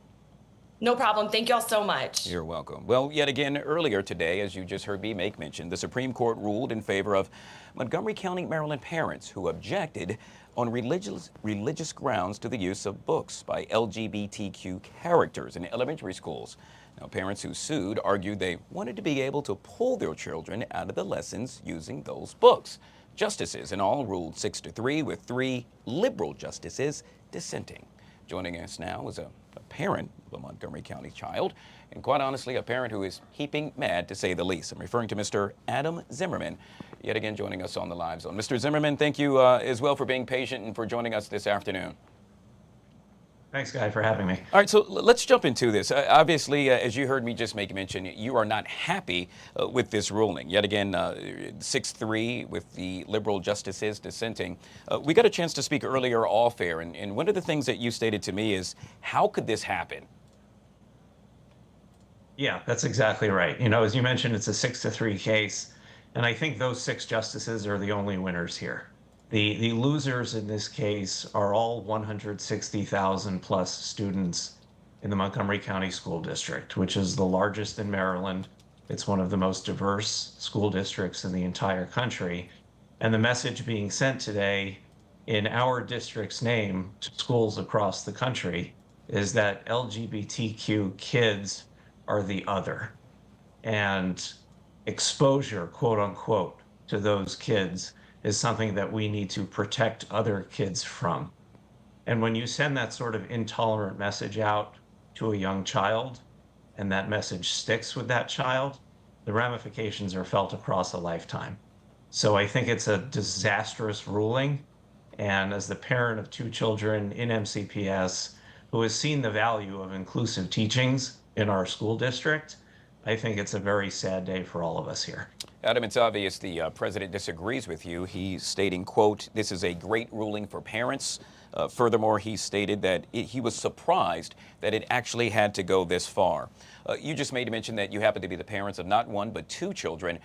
No problem. Thank y'all so much. You're welcome. Well, yet again, earlier today, as you just heard me make mention, the Supreme Court ruled in favor of Montgomery County, Maryland parents who objected on religious grounds to the use of books by LGBTQ characters in elementary schools. Now, parents who sued argued they wanted to be able to pull their children out of the lessons using those books. Justices in all ruled 6-3, with 3 liberal justices dissenting. Joining us now is a parent of a Montgomery County child, and quite honestly, a parent who is heaping mad, to say the least. I'm referring to Mr. Adam Zimmerman, yet again joining us on the Live Zone. Mr. Zimmerman, thank you as well for being patient and for joining us this afternoon. Thanks, Guy, for having me. All right, so let's jump into this. Obviously, as you heard me just make mention, you are not happy with this ruling. Yet again, 6-3 with the liberal justices dissenting. We got a chance to speak earlier off air, and one of the things that you stated to me is, how could this happen? Yeah, that's exactly right. You know, as you mentioned, it's a 6-3 case, and I think those 6 justices are the only winners here. The losers in this case are all 160,000 plus students in the Montgomery County School District, which is the largest in Maryland. It's one of the most diverse school districts in the entire country. And the message being sent today in our district's name to schools across the country is that LGBTQ kids are the other. And exposure, quote unquote, to those kids is something that we need to protect other kids from. And when you send that sort of intolerant message out to a young child, and that message sticks with that child, the ramifications are felt across a lifetime. So I think it's a disastrous ruling. And as the parent of 2 children in MCPS who has seen the value of inclusive teachings in our school district, I think it's a very sad day for all of us here. Adam, it's obvious the president disagrees with you. He's stating, quote, "This is a great ruling for parents." Furthermore, he stated that he was surprised that it actually had to go this far. You just made a mention that you happen to be the parents of not 1, but 2 children.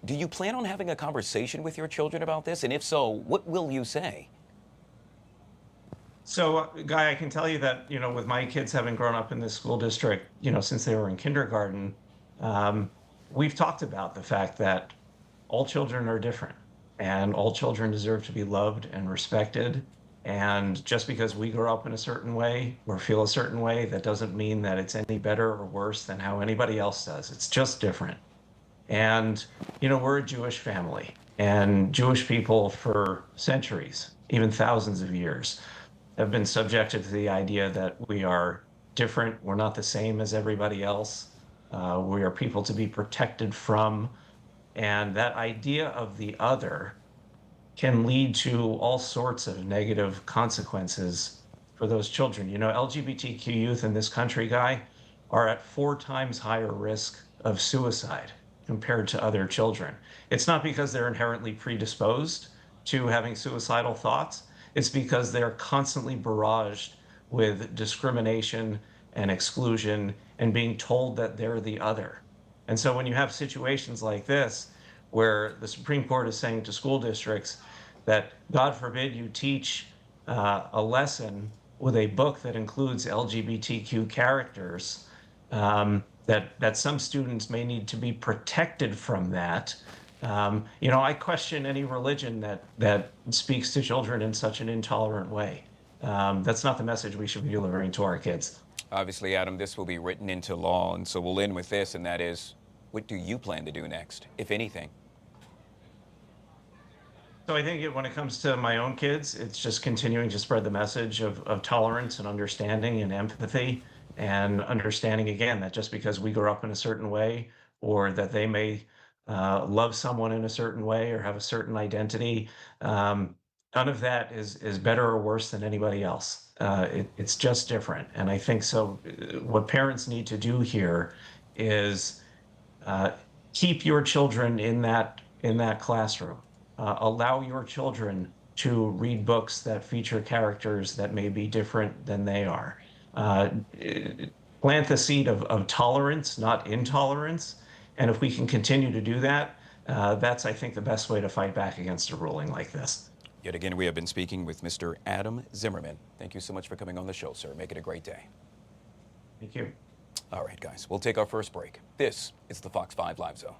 Do you plan on having a conversation with your children about this? And if so, what will you say? So, Guy, I can tell you that, with my kids having grown up in this school district, since they were in kindergarten, we've talked about the fact that all children are different and all children deserve to be loved and respected. And just because we grow up in a certain way or feel a certain way, that doesn't mean that it's any better or worse than how anybody else does. It's just different. And, we're a Jewish family, and Jewish people for centuries, even thousands of years, have been subjected to the idea that we are different. We're not the same as everybody else. We are people to be protected from. And that idea of the other can lead to all sorts of negative consequences for those children. LGBTQ youth in this country, Guy, are at 4 times higher risk of suicide compared to other children. It's not because they're inherently predisposed to having suicidal thoughts. It's because they're constantly barraged with discrimination and exclusion and being told that they're the other. And so when you have situations like this, where the Supreme Court is saying to school districts that, God forbid, you teach a lesson with a book that includes LGBTQ characters, that some students may need to be protected from that. I question any religion that speaks to children in such an intolerant way. That's not the message we should be delivering to our kids. Obviously, Adam, this will be written into law, and so we'll end with this, and that is, what do you plan to do next, if anything? So I think when it comes to my own kids, it's just continuing to spread the message of tolerance and understanding and empathy, and understanding, again, that just because we grew up in a certain way, or that they may love someone in a certain way or have a certain identity, none of that is better or worse than anybody else. It's just different. And I think so what parents need to do here is keep your children in that classroom. Allow your children to read books that feature characters that may be different than they are. Plant the seed of tolerance, not intolerance. And if we can continue to do that, that's, I think, the best way to fight back against a ruling like this. Yet again, we have been speaking with Mr. Adam Zimmerman. Thank you so much for coming on the show, sir. Make it a great day. Thank you. All right, guys, we'll take our first break. This is the Fox 5 Live Zone.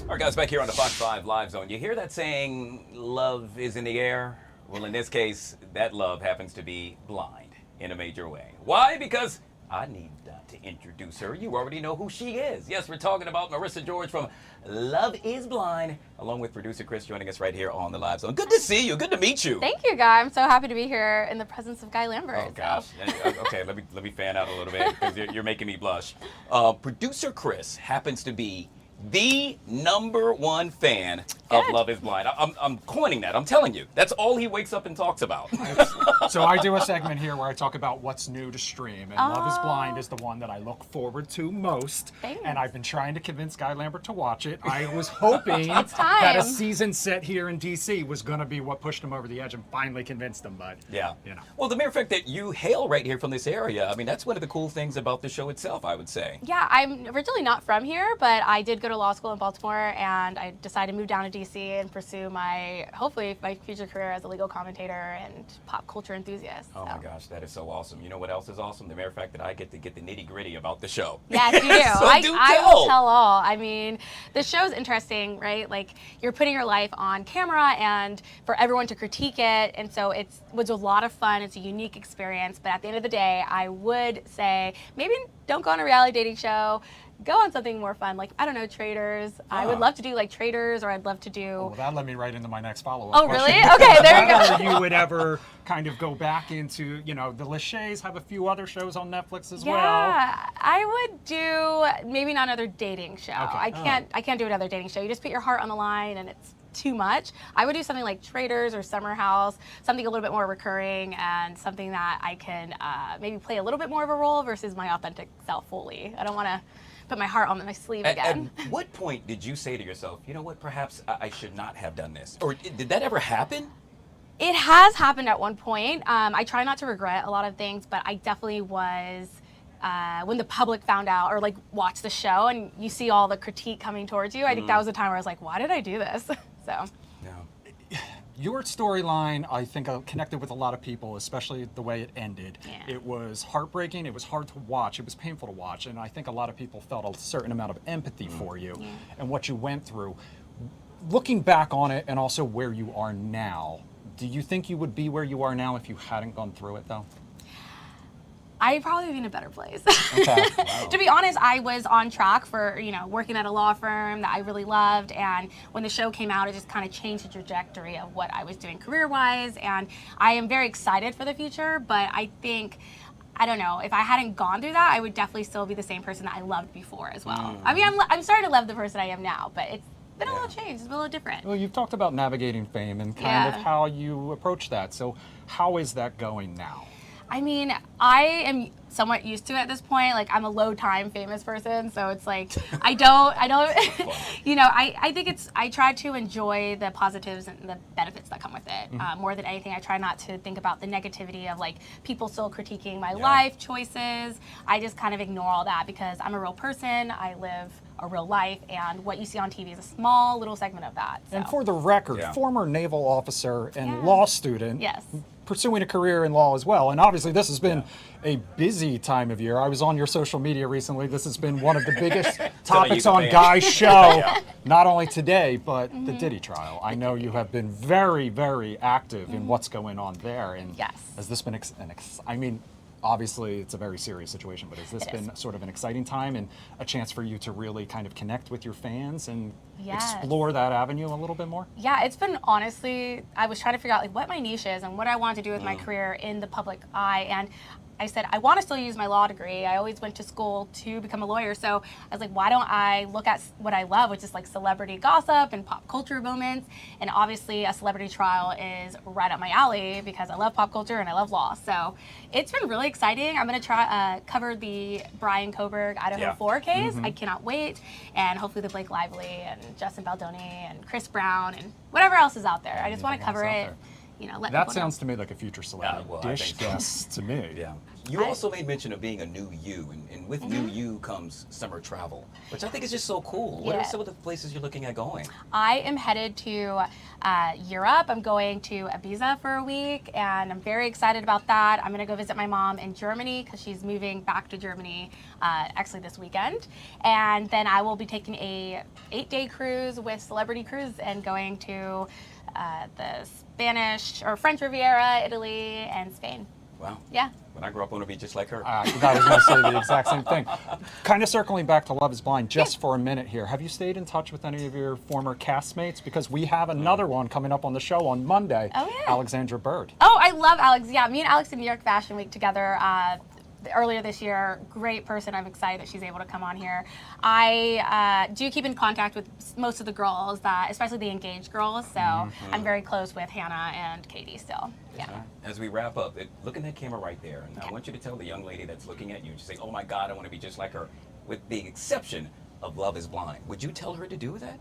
All right, guys, back here on the Fox 5 Live Zone. You hear that saying, love is in the air? Well, in this case, that love happens to be blind in a major way. Why? Because I need to introduce her. You already know who she is. Yes, we're talking about Marissa George from Love is Blind, along with producer Chris joining us right here on the Live Zone. Good to see you. Good to meet you. Thank you, Guy. I'm so happy to be here in the presence of Guy Lambert. Oh, gosh. Okay, let me fan out a little bit because you're making me blush. Producer Chris happens to be the #1 fan of Love is Blind. I'm coining that. I'm telling you. That's all he wakes up and talks about. So I do a segment here where I talk about what's new to stream, and Love is Blind is the one that I look forward to most. Thanks. And I've been trying to convince Guy Lambert to watch it. I was hoping It's time. that a season set here in DC was going to be what pushed him over the edge and finally convinced him, but Yeah. you know. Well, the mere fact that you hail right here from this area, I mean, that's one of the cool things about the show itself, I would say. Yeah, I'm originally not from here, but I did go to law school in Baltimore, and I decided to move down to DC and pursue hopefully my future career as a legal commentator and pop culture enthusiast. Oh my gosh, that is so awesome. You know what else is awesome? The mere fact that I get to get the nitty gritty about the show. Yes, you do. So I will tell all. I mean, the show's interesting, right? Like, you're putting your life on camera and for everyone to critique it, and so it was a lot of fun. It's a unique experience, but at the end of the day, I would say maybe don't go on a reality dating show. Go on something more fun, like, I don't know, Traders. I would love to do like Traders, or I'd love to do. Oh, well, that led me right into my next follow-up. Oh, question. really? Okay, there you go. Whether you would ever kind of go back into, the Lachey's have a few other shows on Netflix as well. Yeah, I would do maybe not another dating show. Okay. I can't do another dating show. You just put your heart on the line, and it's too much. I would do something like Traders or Summer House, something a little bit more recurring and something that I can maybe play a little bit more of a role versus my authentic self fully. I don't want to put my heart on my sleeve again. At what point did you say to yourself, you know what, perhaps I should not have done this? Or did that ever happen? It has happened at one point. I try not to regret a lot of things, but I definitely was, when the public found out or like watched the show and you see all the critique coming towards you, I think that was the time where I was like, why did I do this? So. Your storyline, I think, connected with a lot of people, especially the way it ended. Yeah. It was heartbreaking, it was hard to watch, it was painful to watch, and I think a lot of people felt a certain amount of empathy for you and what you went through. Looking back on it and also where you are now, do you think you would be where you are now if you hadn't gone through it, though? I'd probably be in a better place. Okay. Wow. To be honest, I was on track for, working at a law firm that I really loved, and when the show came out, it just kind of changed the trajectory of what I was doing career-wise, and I am very excited for the future, but I think, I don't know, if I hadn't gone through that, I would definitely still be the same person that I loved before as well. I mean, I'm starting to love the person I am now, but it's been a little changed, it's been a little different. Well, you've talked about navigating fame and kind of how you approach that, so how is that going now? I mean, I am somewhat used to it at this point. Like, I'm a low-time famous person, so it's like, I don't, I think I try to enjoy the positives and the benefits that come with it. More than anything, I try not to think about the negativity of, like, people still critiquing my life choices. I just kind of ignore all that because I'm a real person, I live a real life, and what you see on TV is a small little segment of that. So. And for the record, former naval officer and law student. Pursuing a career in law as well. And obviously this has been a busy time of year. I was on your social media recently. This has been one of the biggest topics on Guy's show, not only today, but the Diddy trial. I know you have been very, very active in what's going on there. And has this been, I mean, obviously it's a very serious situation, but has this been sort of an exciting time and a chance for you to really kind of connect with your fans and explore that avenue a little bit more? Yeah, it's been, honestly, I was trying to figure out like what my niche is and what I wanted to do with my career in the public eye, and I said, I want to still use my law degree. I always went to school to become a lawyer, so I was like, why don't I look at what I love, which is like celebrity gossip and pop culture moments, and obviously a celebrity trial is right up my alley because I love pop culture and I love law. So it's been really exciting. I'm going to try cover the Brian Coburg Idaho 4 case. I cannot wait, and hopefully the Blake Lively and Justin Baldoni and Chris Brown and whatever else is out there. I just want to cover it. let That people sounds know. to me like a future celebrity well, I dish think so. guest to me. Yeah. You also made mention of being a new you, and with new you comes summer travel, which I think is just so cool. What are Yeah. some of the places you're looking at going? I am headed to Europe. I'm going to Ibiza for a week, and I'm very excited about that. I'm going to go visit my mom in Germany because she's moving back to Germany actually this weekend. And then I will be taking a 8-day cruise with Celebrity Cruise and going to the Spanish or French Riviera, Italy, and Spain. Wow. Yeah. When I grow up, I want to be just like her. I was going to say the exact same thing. Kind of circling back to Love is Blind just for a minute here. Have you stayed in touch with any of your former castmates? Because we have another one coming up on the show on Monday, Alexandra Bird. Oh, I love Alex. Yeah, me and Alex did New York Fashion Week together earlier this year. Great person. I'm excited that she's able to come on here. I do keep in contact with most of the girls, especially the engaged girls. So I'm very close with Hannah and Katie still. Yeah. As we wrap up, look at that camera right there. And I want you to tell the young lady that's looking at you, just say, oh my God, I want to be just like her, with the exception of Love is Blind. Would you tell her to do that?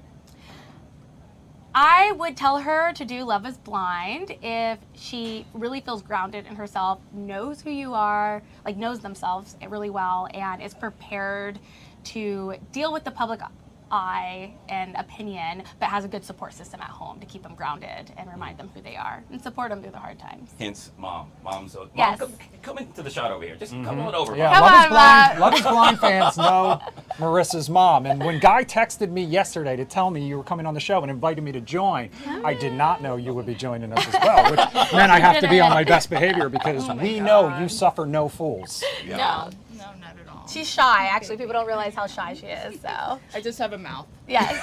I would tell her to do Love is Blind if she really feels grounded in herself, knows who you are, like knows themselves really well, and is prepared to deal with the public eye and opinion, but has a good support system at home to keep them grounded and remind them who they are and support them through the hard times. Hence, Mom. Mom, Yes. come into the shot over here. Just come on over, Yeah, Mom. Love is Blind fans know Marissa's mom. And when Guy texted me yesterday to tell me you were coming on the show and invited me to join, I did not know you would be joining us as well, which meant I have to be on my best behavior because we know you suffer no fools. No, not at all. She's shy, actually. People don't realize how shy she is, so. I just have a mouth. Yes.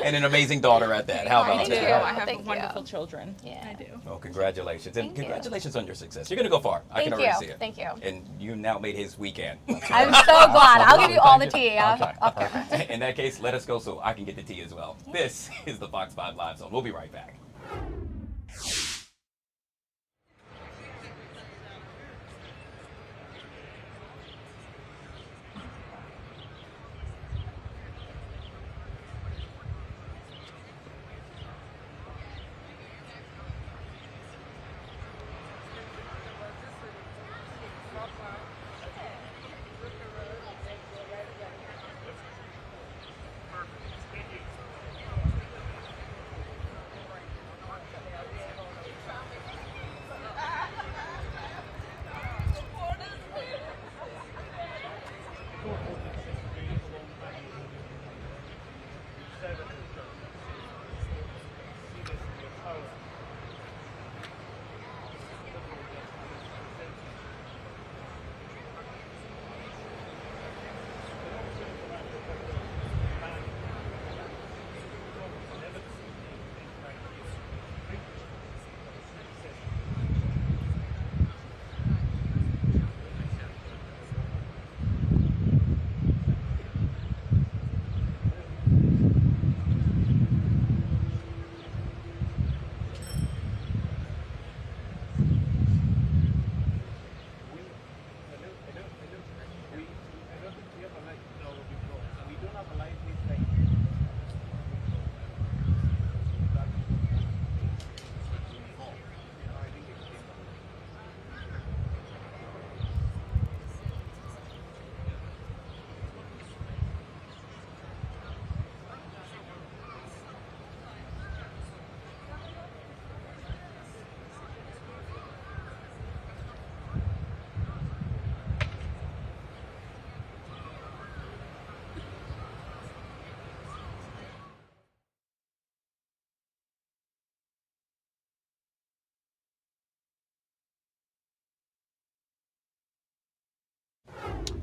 And an amazing daughter at that. How about I do. that? I have wonderful children. Yeah. I do. Well, congratulations. And Thank you. congratulations on your success. You're going to go far. I can Thank already you. see it. Thank you. And you now made his weekend. I'm so glad. I'll give you all the tea. Okay. In that case, let us go so I can get the tea as well. This is the Fox 5 Live Zone. We'll be right back.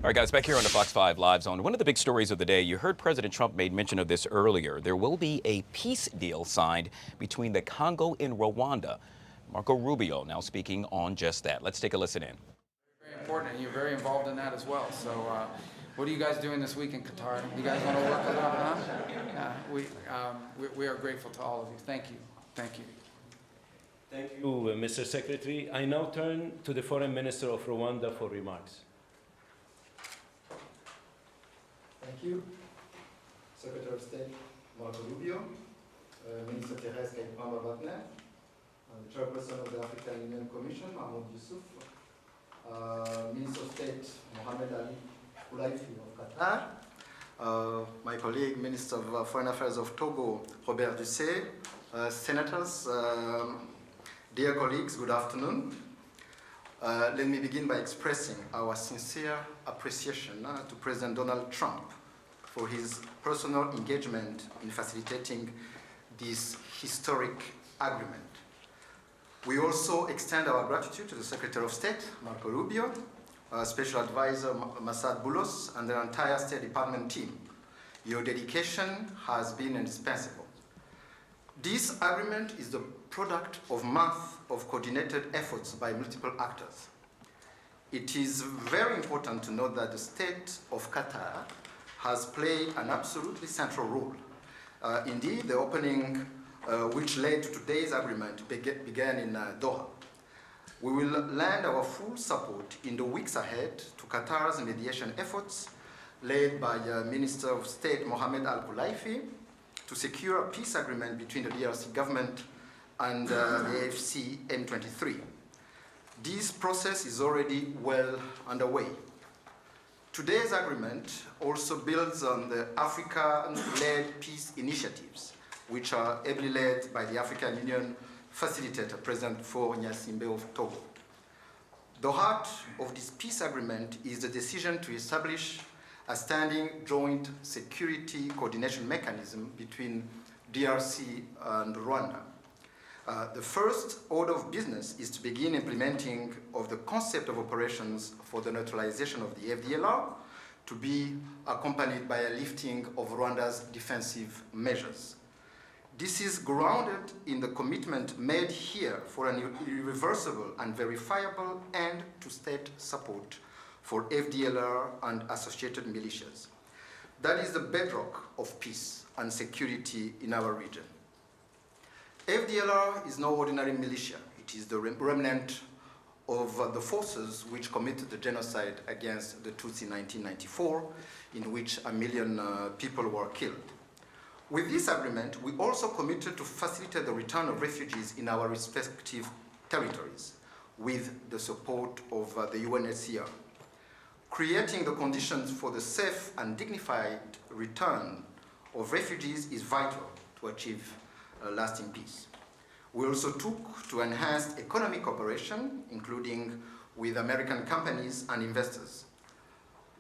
All right, guys, back here on the Fox 5 Live Zone. One of the big stories of the day, you heard President Trump made mention of this earlier. There will be a peace deal signed between the Congo and Rwanda. Marco Rubio now speaking on just that. Let's take a listen in. Very important, and you're very involved in that as well. So what are you guys doing this week in Qatar? You guys want to work a little bit? We are grateful to all of you. Thank you. Thank you. Thank you, Mr. Secretary. I now turn to the Foreign Minister of Rwanda for remarks. Thank you. Secretary of State Marco Rubio, Minister Therese Kayipamba-Wagner, Chairperson of the African Union Commission, Mahmoud Yusuf, Minister of State, Mohamed Ali Koulaifi of Qatar, my colleague, Minister of Foreign Affairs of Togo, Robert Dussé, senators, dear colleagues, good afternoon. Let me begin by expressing our sincere appreciation to President Donald Trump for his personal engagement in facilitating this historic agreement. We also extend our gratitude to the Secretary of State, Marco Rubio, Special Advisor Massad Boulos, and the entire State Department team. Your dedication has been indispensable. This agreement is the product of months of coordinated efforts by multiple actors. It is very important to note that the State of Qatar has played an absolutely central role. Indeed, the opening which led to today's agreement began in Doha. We will lend our full support in the weeks ahead to Qatar's mediation efforts led by Minister of State Mohamed Al Koulaifi to secure a peace agreement between the DRC government and the AFC M23. This process is already well underway. Today's agreement also builds on the African-led peace initiatives, which are ably led by the African Union facilitator, President Faure Gnassingbé of Togo. The heart of this peace agreement is the decision to establish a standing joint security coordination mechanism between DRC and Rwanda. The first order of business is to begin implementing of the concept of operations for the neutralization of the FDLR, to be accompanied by a lifting of Rwanda's defensive measures. This is grounded in the commitment made here for an irreversible and verifiable end to state support for FDLR and associated militias. That is the bedrock of peace and security in our region. FDLR is no ordinary militia. It is the remnant of the forces which committed the genocide against the Tutsi in 1994, in which 1 million people were killed. With this agreement, we also committed to facilitate the return of refugees in our respective territories with the support of the UNHCR. Creating the conditions for the safe and dignified return of refugees is vital to achieve lasting peace. We also took to enhance economic cooperation, including with American companies and investors.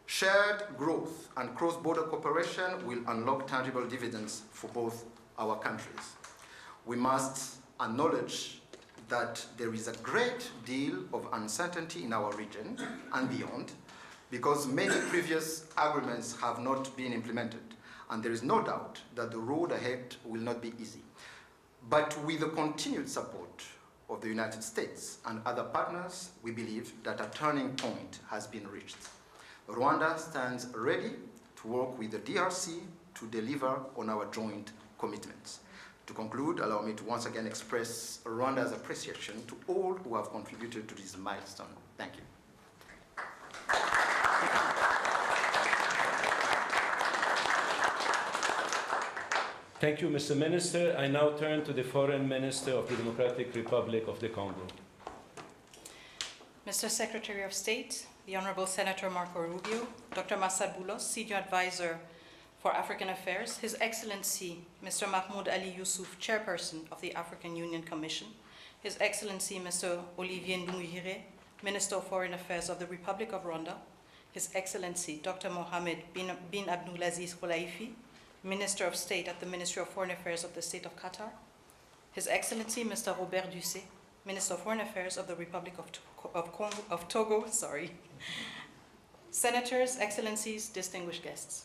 Shared growth and cross-border cooperation will unlock tangible dividends for both our countries. We must acknowledge that there is a great deal of uncertainty in our region and beyond, because many previous agreements have not been implemented, and there is no doubt that the road ahead will not be easy. But with the continued support of the United States and other partners, we believe that a turning point has been reached. Rwanda stands ready to work with the DRC to deliver on our joint commitments. To conclude, allow me to once again express Rwanda's appreciation to all who have contributed to this milestone. Thank you. Thank you, Mr. Minister. I now turn to the Foreign Minister of the Democratic Republic of the Congo. Mr. Secretary of State, the Honorable Senator Marco Rubio, Dr. Massad Boulos, Senior Advisor for African Affairs, His Excellency Mr. Mahmoud Ali Yusuf, Chairperson of the African Union Commission, His Excellency Mr. Olivier Nduhungirehe, Minister of Foreign Affairs of the Republic of Rwanda, His Excellency Dr. Mohamed bin Abdulaziz Koulaifi, Minister of State at the Ministry of Foreign Affairs of the State of Qatar, His Excellency Mr. Robert Dussé, Minister of Foreign Affairs of the Republic of Togo, Senators, Excellencies, distinguished guests,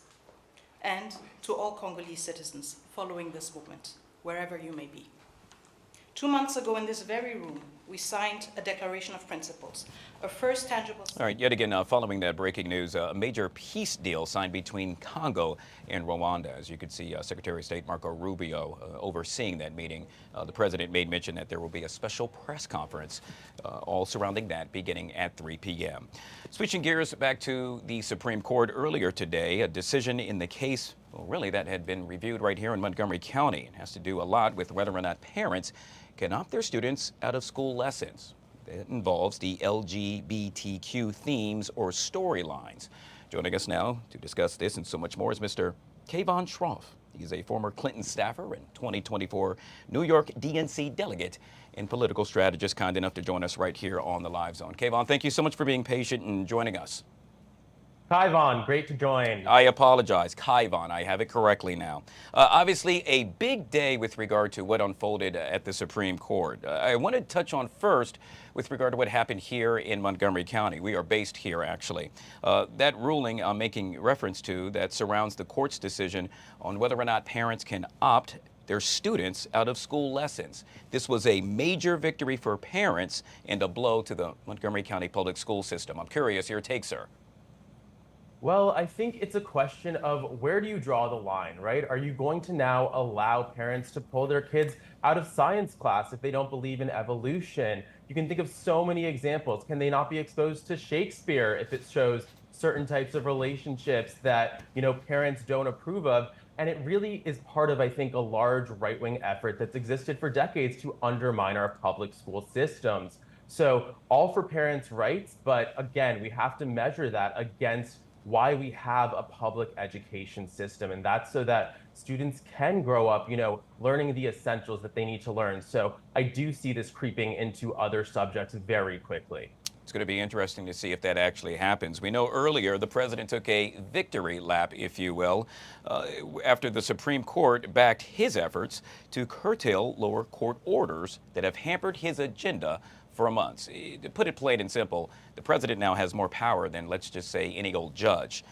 and to all Congolese citizens following this movement, wherever you may be. 2 months ago in this very room, we signed a declaration of principles, a first tangible... All right, yet again, following that breaking news, a major peace deal signed between Congo and Rwanda. As you can see, Secretary of State Marco Rubio overseeing that meeting. The president made mention that there will be a special press conference all surrounding that beginning at 3 p.m. Switching gears back to the Supreme Court earlier today, a decision in the case, well, really that had been reviewed right here in Montgomery County. It has to do a lot with whether or not parents can opt their students out of school lessons. That involves the LGBTQ themes or storylines. Joining us now to discuss this and so much more is Mr. Kayvon Schroff. He's a former Clinton staffer and 2024 New York DNC delegate and political strategist, kind enough to join us right here on the Live Zone. Kayvon, thank you so much for being patient and joining us. Kayvon, great to join. I apologize. Kayvon, I have it correctly now. Obviously, a big day with regard to what unfolded at the Supreme Court. I want to touch on first with regard to what happened here in Montgomery County. We are based here, actually. That ruling I'm making reference to that surrounds the court's decision on whether or not parents can opt their students out of school lessons. This was a major victory for parents and a blow to the Montgomery County public school system. I'm curious, your take, sir. Well, I think it's a question of where do you draw the line, right? Are you going to now allow parents to pull their kids out of science class if they don't believe in evolution? You can think of so many examples. Can they not be exposed to Shakespeare if it shows certain types of relationships that, parents don't approve of? And it really is part of, I think, a large right-wing effort that's existed for decades to undermine our public school systems. So all for parents' rights, but again, we have to measure that against why we have a public education system, and that's so that students can grow up, learning the essentials that they need to learn. So I do see this creeping into other subjects very quickly. It's going to be interesting to see if that actually happens. We know earlier the president took a victory lap, if you will, after the Supreme Court backed his efforts to curtail lower court orders that have hampered his agenda for months. To put it plain and simple, the president now has more power than, let's just say, any old judge.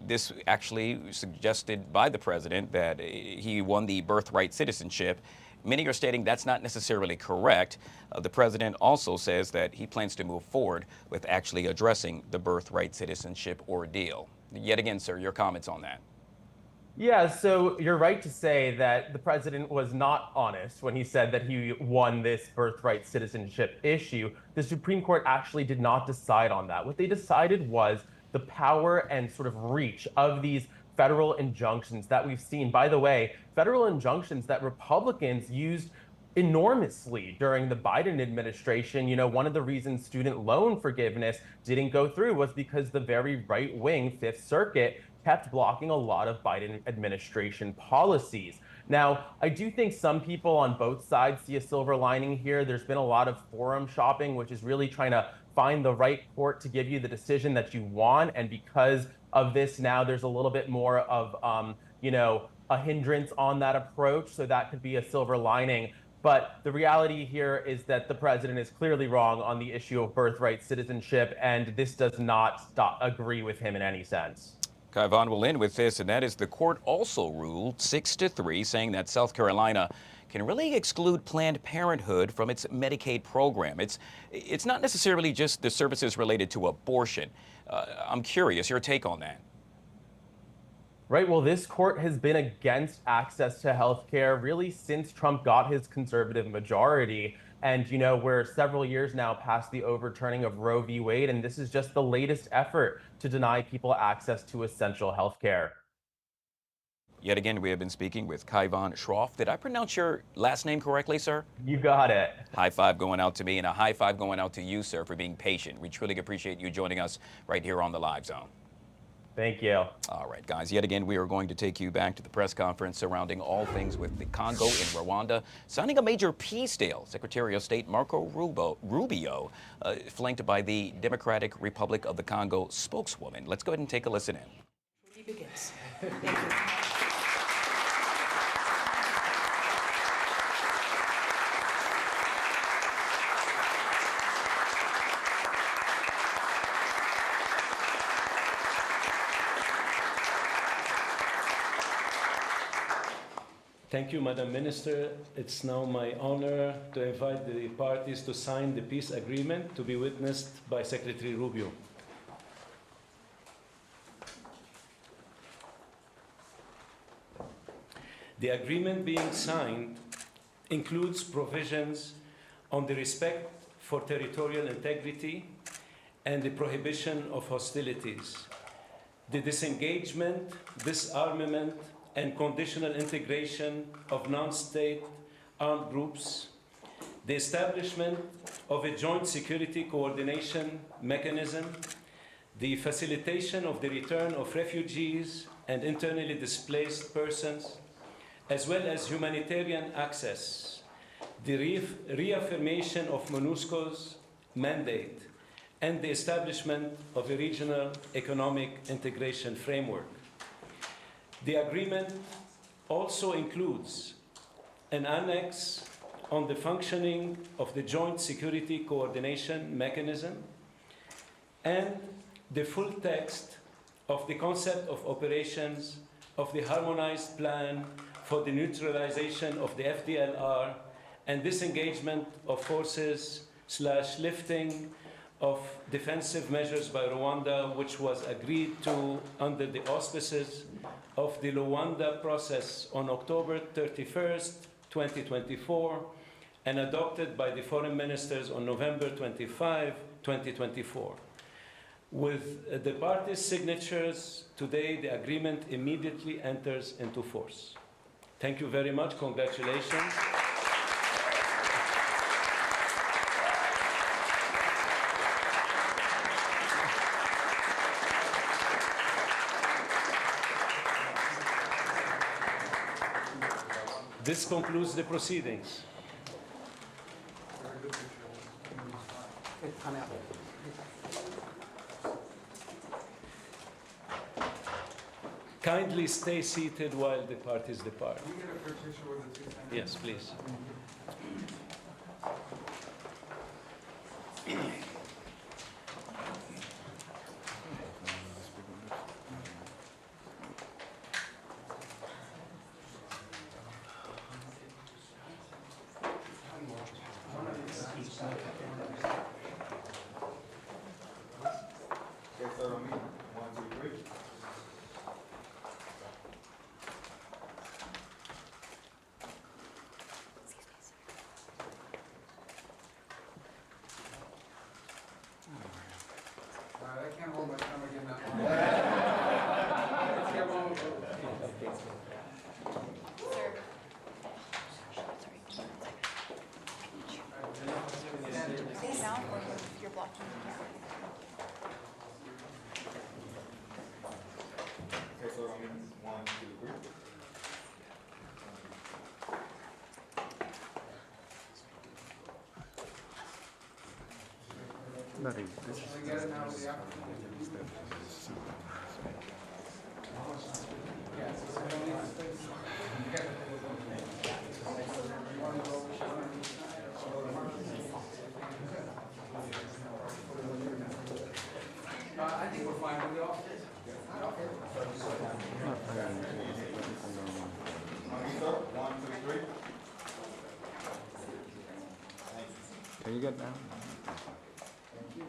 This actually suggested by the president that he won the birthright citizenship. Many are stating that's not necessarily correct. The president also says that he plans to move forward with actually addressing the birthright citizenship ordeal. Yet again, sir, your comments on that. Yeah, so you're right to say that the president was not honest when he said that he won this birthright citizenship issue. The Supreme Court actually did not decide on that. What they decided was the power and sort of reach of these federal injunctions that we've seen. By the way, federal injunctions that Republicans used enormously during the Biden administration. One of the reasons student loan forgiveness didn't go through was because the very right-wing Fifth Circuit kept blocking a lot of Biden administration policies. Now, I do think some people on both sides see a silver lining here. There's been a lot of forum shopping, which is really trying to find the right court to give you the decision that you want. And because of this now, there's a little bit more of, a hindrance on that approach. So that could be a silver lining. But the reality here is that the president is clearly wrong on the issue of birthright citizenship, and this does not agree with him in any sense. Kayvon will end with this, and that is the court also ruled 6-3, saying that South Carolina can really exclude Planned Parenthood from its Medicaid program. It's not necessarily just the services related to abortion. I'm curious, your take on that. Right, well, this court has been against access to health care really since Trump got his conservative majority. And, we're several years now past the overturning of Roe v. Wade, and this is just the latest effort to deny people access to essential health care. Yet again, we have been speaking with Kayvon Schroff. Did I pronounce your last name correctly, sir? You got it. High five going out to me, and a high five going out to you, sir, for being patient. We truly appreciate you joining us right here on the Live Zone. Thank you. All right, guys. Yet again, we are going to take you back to the press conference surrounding all things with the Congo and Rwanda signing a major peace deal. Secretary of State Marco Rubio, flanked by the Democratic Republic of the Congo spokeswoman. Let's go ahead and take a listen in. It begins. Thank you. Thank you, Madam Minister. It's now my honor to invite the parties to sign the peace agreement to be witnessed by Secretary Rubio. The agreement being signed includes provisions on the respect for territorial integrity and the prohibition of hostilities, the disengagement, disarmament, and conditional integration of non-state armed groups, the establishment of a joint security coordination mechanism, the facilitation of the return of refugees and internally displaced persons, as well as humanitarian access, the reaffirmation of MONUSCO's mandate, and the establishment of a regional economic integration framework. The agreement also includes an annex on the functioning of the Joint Security Coordination Mechanism and the full text of the concept of operations of the Harmonized Plan for the Neutralization of the FDLR and disengagement of forces / lifting of defensive measures by Rwanda, which was agreed to under the auspices of the Luanda process on October 31st, 2024, and adopted by the foreign ministers on November 25, 2024. With the parties' signatures today, the agreement immediately enters into force. Thank you very much. Congratulations. This concludes the proceedings. Kindly stay seated while the parties depart. Can we get a picture with the two senators? Yes, please. I can't hold my stomach in that one. Sit down or you're blocking the camera. Okay, so I'm in 1, 2, 3. I think we're fine with it all. Can you get down? Thank you.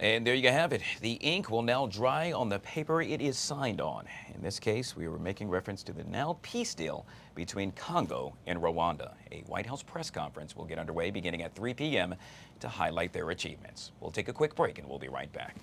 And there you have it. The ink will now dry on the paper it is signed on. In this case, we were making reference to the now peace deal between Congo and Rwanda. A White House press conference will get underway beginning at 3 p.m. to highlight their achievements. We'll take a quick break and we'll be right back.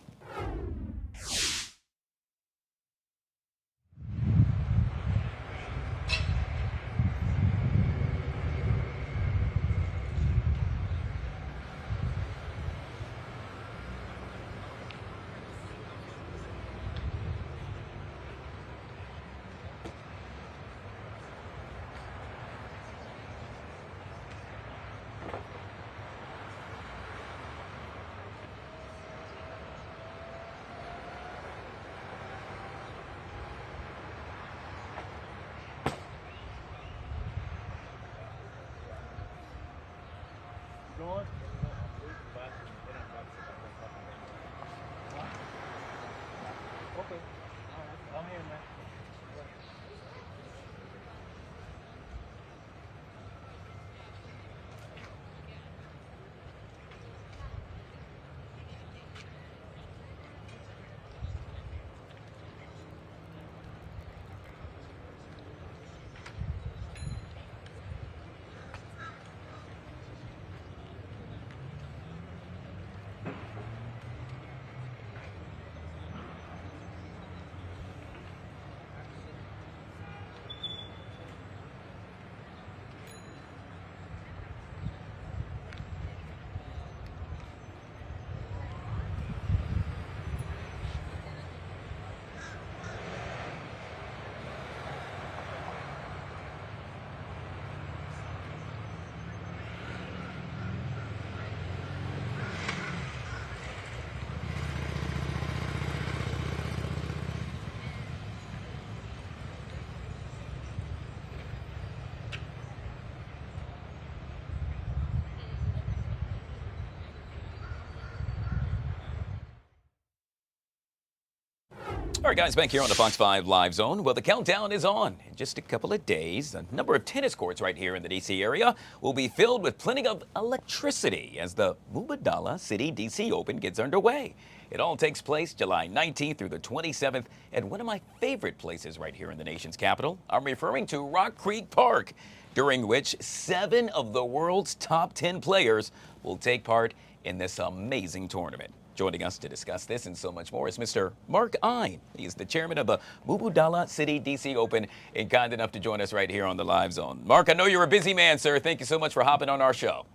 All right, guys, back here on the Fox 5 Live Zone. Well, the countdown is on. In just a couple of days, a number of tennis courts right here in the D.C. area will be filled with plenty of electricity as the Mubadala City D.C. Open gets underway. It all takes place July 19th through the 27th at one of my favorite places right here in the nation's capital. I'm referring to Rock Creek Park, during which 7 of the world's top 10 players will take part in this amazing tournament. Joining us to discuss this and so much more is Mr. Mark Ine. He is the chairman of the Mubadala City D.C. Open and kind enough to join us right here on the Live Zone. Mark, I know you're a busy man, sir. Thank you so much for hopping on our show.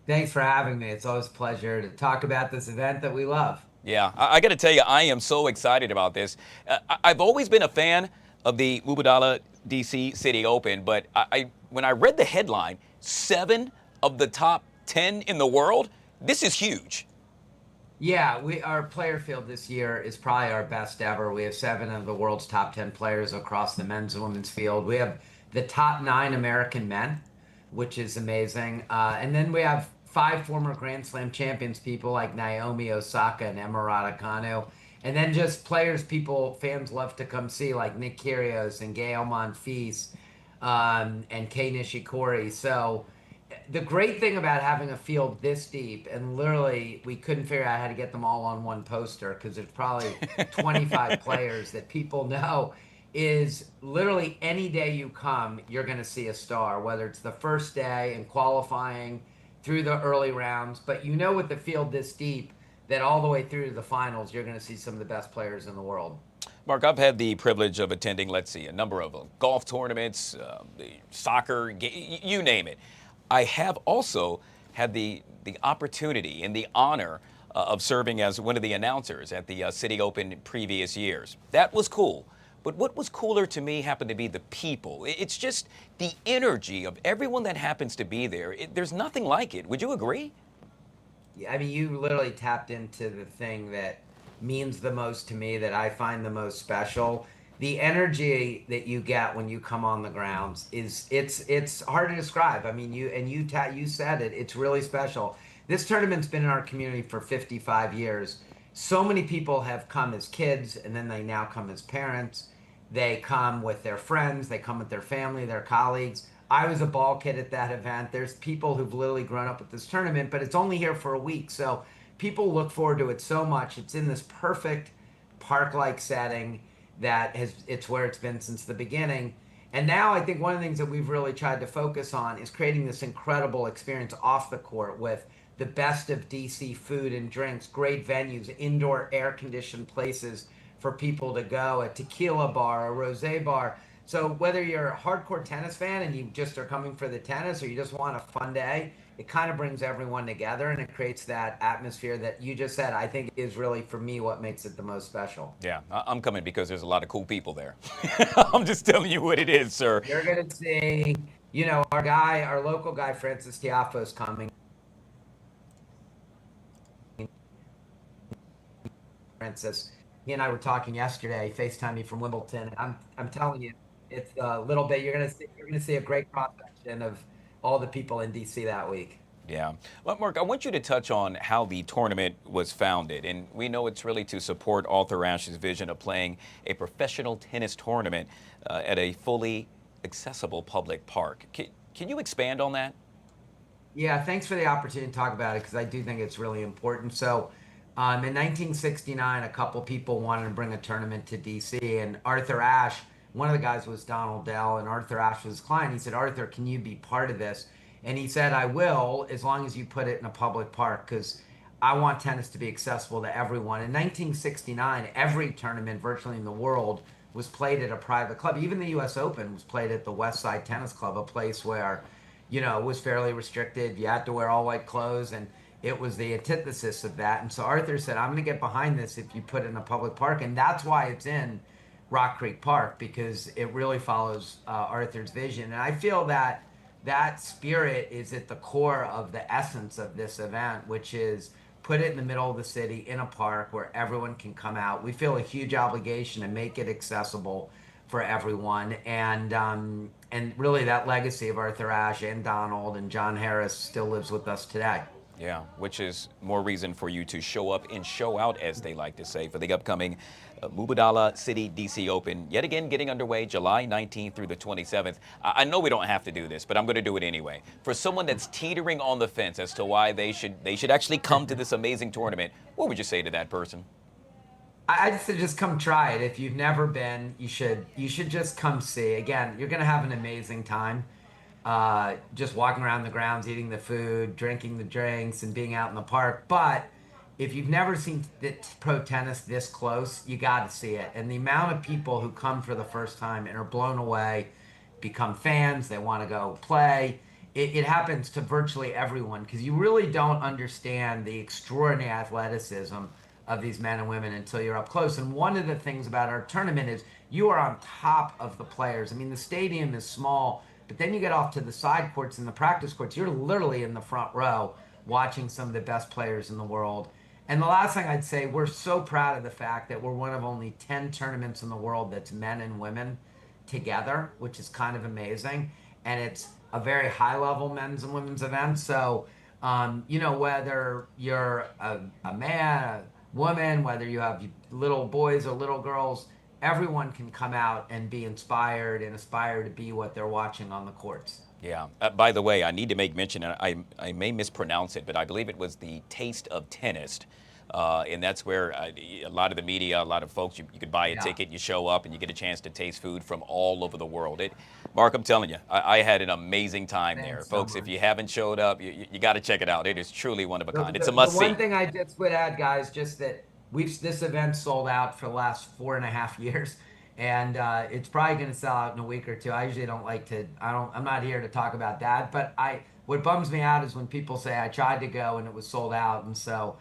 Thanks for having me. It's always a pleasure to talk about this event that we love. Yeah, I got to tell you, I am so excited about this. I've always been a fan of the Mubadala D.C. City Open, but when I read the headline, 7 of the top 10 in the world, this is huge. Yeah, our player field this year is probably our best ever. We have 7 of the world's top 10 players across the men's and women's field. We have the top 9 American men, which is amazing. And then we have 5 former Grand Slam champions, people like Naomi Osaka and Emma Raducanu. And then just players fans love to come see, like Nick Kyrgios and Gael Monfils and Kei Nishikori. So the great thing about having a field this deep, and literally we couldn't figure out how to get them all on one poster because there's probably 25 players that people know, is literally any day you come, you're going to see a star, whether it's the first day and qualifying through the early rounds. But you know, with the field this deep, that all the way through to the finals, you're going to see some of the best players in the world. Mark, I've had the privilege of attending, let's see, a number of golf tournaments, the soccer, you name it. I have also had the opportunity and the honor of serving as one of the announcers at the City Open in previous years. That was cool. But what was cooler to me happened to be the people. It's just the energy of everyone that happens to be there. There's nothing like it. Would you agree? Yeah, I mean, you literally tapped into the thing that means the most to me, that I find the most special. The energy that you get when you come on the grounds it's hard to describe. I mean, you said it. It's really special. This tournament's been in our community for 55 years. So many people have come as kids, and then they now come as parents. They come with their friends. They come with their family, their colleagues. I was a ball kid at that event. There's people who've literally grown up with this tournament, but it's only here for a week. So people look forward to it so much. It's in this perfect park-like setting that it's where it's been since the beginning. And now I think one of the things that we've really tried to focus on is creating this incredible experience off the court with the best of DC food and drinks, great venues, indoor air-conditioned places for people to go, a tequila bar, a rosé bar. So whether you're a hardcore tennis fan and you just are coming for the tennis, or you just want a fun day, it kind of brings everyone together, and it creates that atmosphere that you just said, I think is really, for me, what makes it the most special. Yeah, I'm coming because there's a lot of cool people there. I'm just telling you what it is, sir. You're going to see, you know, our local guy, Francis Tiafoe's coming. Francis, he and I were talking yesterday, FaceTime me from Wimbledon. I'm telling you, it's a little bit, you're going to see a great cross section of all the people in DC that week. Yeah. Well, Mark, I want you to touch on how the tournament was founded. And we know it's really to support Arthur Ashe's vision of playing a professional tennis tournament at a fully accessible public park. Can you expand on that? Yeah, thanks for the opportunity to talk about it because I do think it's really important. So in 1969, a couple people wanted to bring a tournament to DC, and Arthur Ashe, one of the guys was Donald Dell, and Arthur Ashe was his client. He said, Arthur, can you be part of this? And he said, I will, as long as you put it in a public park, because I want tennis to be accessible to everyone. In 1969, every tournament virtually in the world was played at a private club. Even the US Open was played at the West Side Tennis Club, a place where, you know, it was fairly restricted. You had to wear all white clothes, and it was the antithesis of that. And so Arthur said, I'm going to get behind this if you put it in a public park. And that's why it's in Rock Creek Park, because it really follows Arthur's vision. And I feel that that spirit is at the core of the essence of this event, which is put it in the middle of the city in a park where everyone can come out. We feel a huge obligation to make it accessible for everyone. And really that legacy of Arthur Ashe and Donald and John Harris still lives with us today. Yeah, which is more reason for you to show up and show out, as they like to say, for the upcoming Mubadala City DC Open, yet again getting underway July 19th through the 27th. I know we don't have to do this, but I'm going to do it anyway. For someone that's teetering on the fence as to why they should actually come to this amazing tournament, what would you say to that person? I'd say just come try it. If you've never been, you should just come see. Again, you're going to have an amazing time. Just walking around the grounds, eating the food, drinking the drinks, and being out in the park. But if you've never seen pro tennis this close, you got to see it. And the amount of people who come for the first time and are blown away, become fans, they want to go play. It happens to virtually everyone because you really don't understand the extraordinary athleticism of these men and women until you're up close. And one of the things about our tournament is you are on top of the players. I mean, the stadium is small, but then you get off to the side courts and the practice courts. You're literally in the front row watching some of the best players in the world. And the last thing I'd say, we're so proud of the fact that we're one of only 10 tournaments in the world that's men and women together, which is kind of amazing. And it's a very high-level men's and women's event. So, you know, whether you're a man, a woman, whether you have little boys or little girls, everyone can come out and be inspired and aspire to be what they're watching on the courts. Yeah. By the way, I need to make mention, and I may mispronounce it, but I believe it was the Taste of Tennis. And that's where a lot of the media, a lot of folks, you could buy a ticket, you show up, and you get a chance to taste food from all over the world. Mark, I'm telling you, I had an amazing time there. Folks, if you haven't showed up, you got to check it out. It is truly one of a kind. It's a must-see. The one thing I just would add, guys, just that this event sold out for the last 4.5 years. And it's probably going to sell out in a week or two. I usually don't like to, I'm not here to talk about that. But what bums me out is when people say I tried to go and it was sold out. And so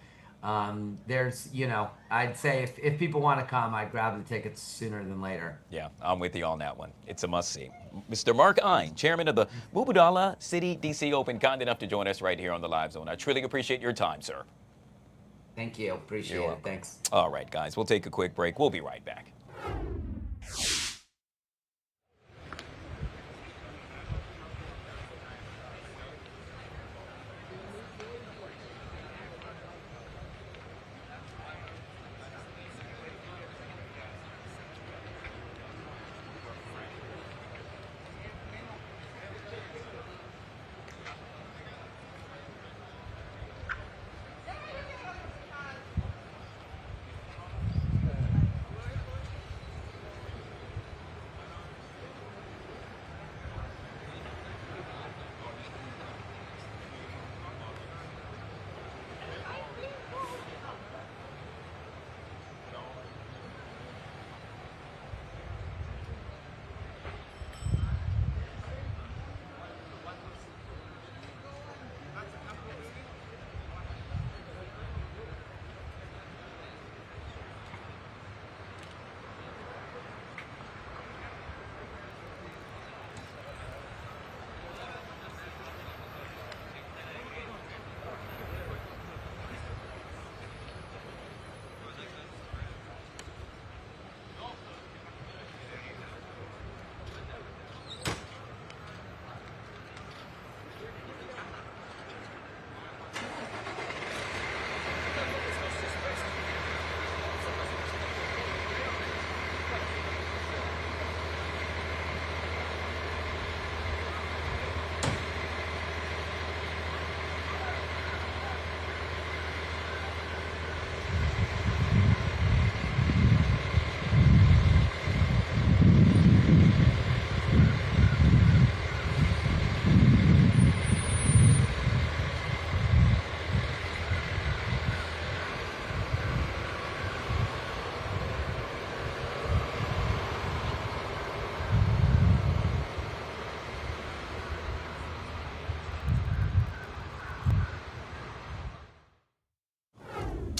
there's, you know, I'd say if people want to come, I'd grab the tickets sooner than later. Yeah, I'm with you on that one. It's a must-see. Mr. Mark Ine, chairman of the Mubadala City DC Open, kind enough to join us right here on the Live Zone. I truly appreciate your time, sir. Thank you. Appreciate it. Thanks. All right, guys, we'll take a quick break. We'll be right back.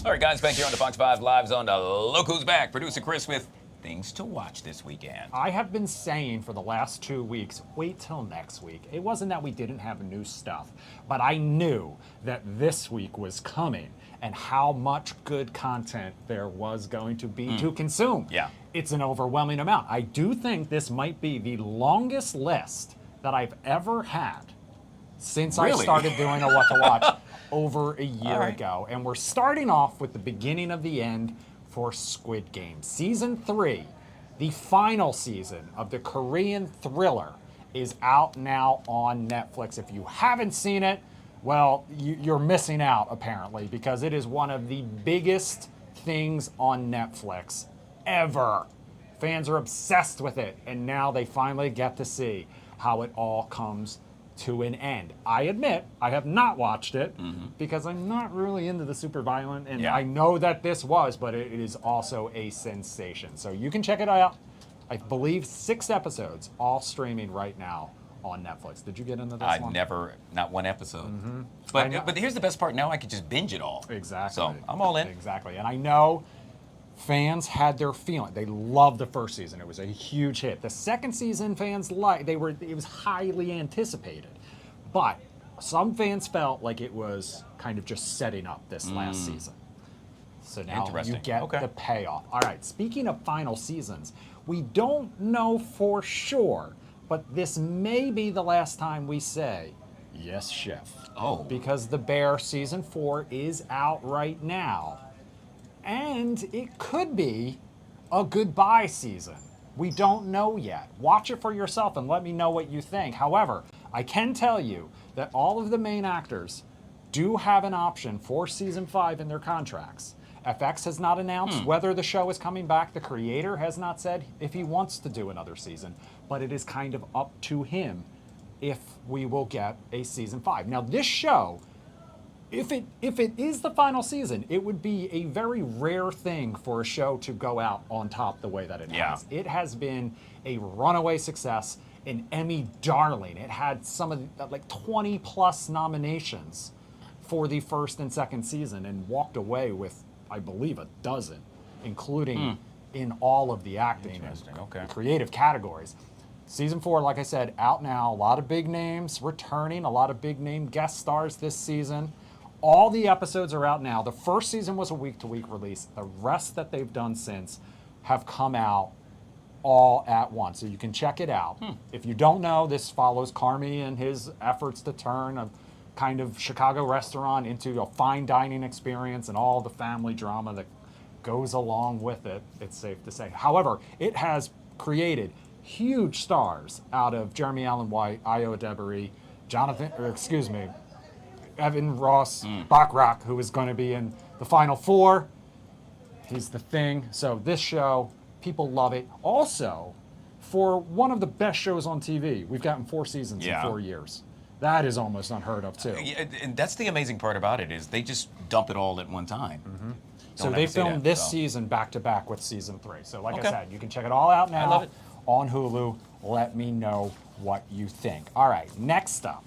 All right, guys, back here on the Fox 5 Lives on the Look Who's Back. Producer Chris with things to watch this weekend. I have been saying for the last 2 weeks, wait till next week. It wasn't that we didn't have new stuff, but I knew that this week was coming and how much good content there was going to be to consume. Yeah. It's an overwhelming amount. I do think this might be the longest list that I've ever had since I started doing a What to Watch over a year ago. And we're starting off with the beginning of the end for Squid Game. Season 3, the final season of the Korean thriller, is out now on Netflix. If you haven't seen it, well, you're missing out, apparently, because it is one of the biggest things on Netflix ever. Fans are obsessed with it, and now they finally get to see how it all comes to an end. I admit, I have not watched it because I'm not really into the super violent, and I know that this was, but it is also a sensation. So you can check it out. I believe 6 episodes, all streaming right now on Netflix. Did you get into this one? I've never, not one episode. But here's the best part. Now I can just binge it all. Exactly. So I'm all in. Exactly. And I know fans had their feeling. They loved the first season. It was a huge hit. The second season, fans liked. It was highly anticipated. But some fans felt like it was kind of just setting up this last season. So now you get the payoff. All right, speaking of final seasons, we don't know for sure, but this may be the last time we say, yes, chef. Oh. Because The Bear season 4 is out right now. And it could be a goodbye season. We don't know yet. Watch it for yourself and let me know what you think. However, I can tell you that all of the main actors do have an option for season 5 in their contracts. FX has not announced whether the show is coming back. The creator has not said if he wants to do another season, but it is kind of up to him if we will get a season 5. Now, this show, if it is the final season, it would be a very rare thing for a show to go out on top the way that it has. It has been a runaway success, an Emmy darling. It had some of the, like 20 plus nominations for the first and second season and walked away with, I believe, a dozen, including in all of the acting and creative categories. Season 4, like I said, out now. A lot of big names returning, a lot of big name guest stars this season. All the episodes are out now. The first season was a week-to-week release. The rest that they've done since have come out all at once. So you can check it out. If you don't know, this follows Carmy and his efforts to turn a kind of Chicago restaurant into a fine dining experience and all the family drama that goes along with it, it's safe to say. However, it has created huge stars out of Jeremy Allen White, Io Debris, Evan Ross Bachrach, who is going to be in the Final Four. He's the thing. So this show, people love it. Also, for one of the best shows on TV, we've gotten 4 seasons in 4 years. That is almost unheard of, too. And that's the amazing part about it, is they just dump it all at one time. So they filmed this season back-to-back with season 3. So like I said, you can check it all out now. I love it. On Hulu. Let me know what you think. All right, next up.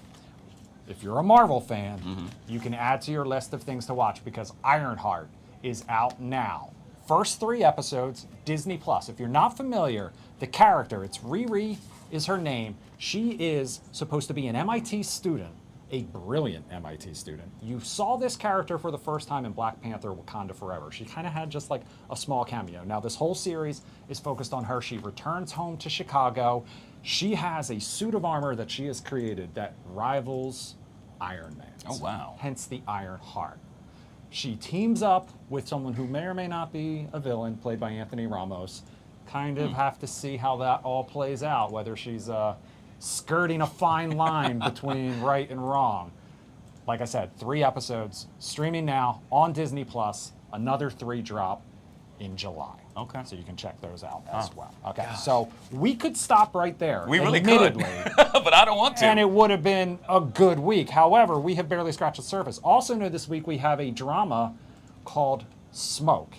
If you're a Marvel fan, you can add to your list of things to watch because Ironheart is out now. First 3 episodes, Disney+. If you're not familiar, the character, it's Riri is her name. She is supposed to be an MIT student, a brilliant MIT student. You saw this character for the first time in Black Panther: Wakanda Forever. She kind of had just like a small cameo. Now this whole series is focused on her. She returns home to Chicago. She has a suit of armor that she has created that rivals Iron Man's. Oh, wow. Hence the Iron Heart. She teams up with someone who may or may not be a villain, played by Anthony Ramos. Kind of have to see how that all plays out, whether she's skirting a fine line between right and wrong. Like I said, 3 episodes, streaming now on Disney+. Another 3 drop in July. Okay. So you can check those out as well. Okay, so we could stop right there. We really admittedly, could, but I don't want to. And it would have been a good week. However, we have barely scratched the surface. Also new this week, we have a drama called Smoke.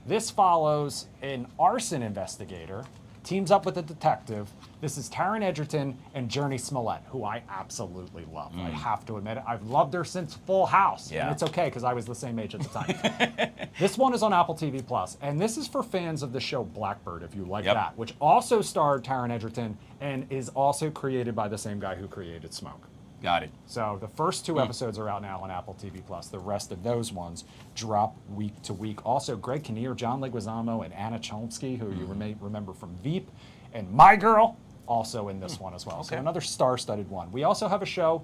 This follows an arson investigator teams up with a detective. This is Taron Egerton and Jurnee Smollett, who I absolutely love. I have to admit it. I've loved her since Full House. Yeah. And it's okay, because I was the same age at the time. This one is on Apple TV+, and this is for fans of the show Blackbird, if you like that, which also starred Taron Egerton and is also created by the same guy who created Smoke. Got it. So the first 2 episodes are out now on Apple TV+. The rest of those ones drop week to week. Also, Greg Kinnear, John Leguizamo, and Anna Chlumsky, who you may remember from Veep, and My Girl, also in this one as well. So another star-studded one. We also have a show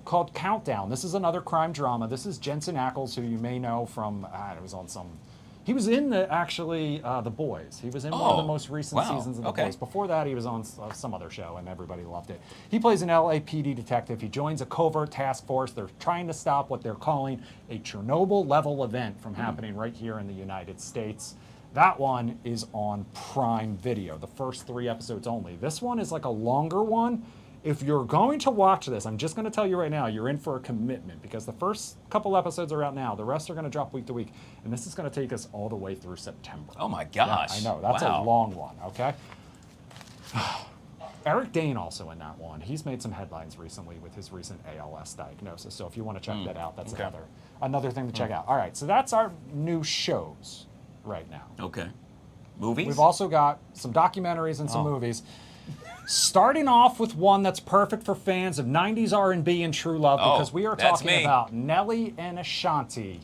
called Countdown. This is another crime drama. This is Jensen Ackles, who you may know from, it was on some, he was in The Boys. He was in one of the most recent seasons of The Boys. Before that, he was on some other show, and everybody loved it. He plays an LAPD detective. He joins a covert task force. They're trying to stop what they're calling a Chernobyl-level event from happening right here in the United States. That one is on Prime Video, the first 3 episodes only. This one is like a longer one. If you're going to watch this, I'm just going to tell you right now, you're in for a commitment, because the first couple episodes are out now. The rest are going to drop week to week, and this is going to take us all the way through September. Oh my gosh. Yeah, I know, that's a long one, okay? Eric Dane also in that one. He's made some headlines recently with his recent ALS diagnosis, so if you want to check that out, that's another thing to check out. All right, so that's our new shows right now. Okay. Movies? We've also got some documentaries and some movies. Starting off with one that's perfect for fans of 90s R&B and true love, because we are talking about Nelly and Ashanti.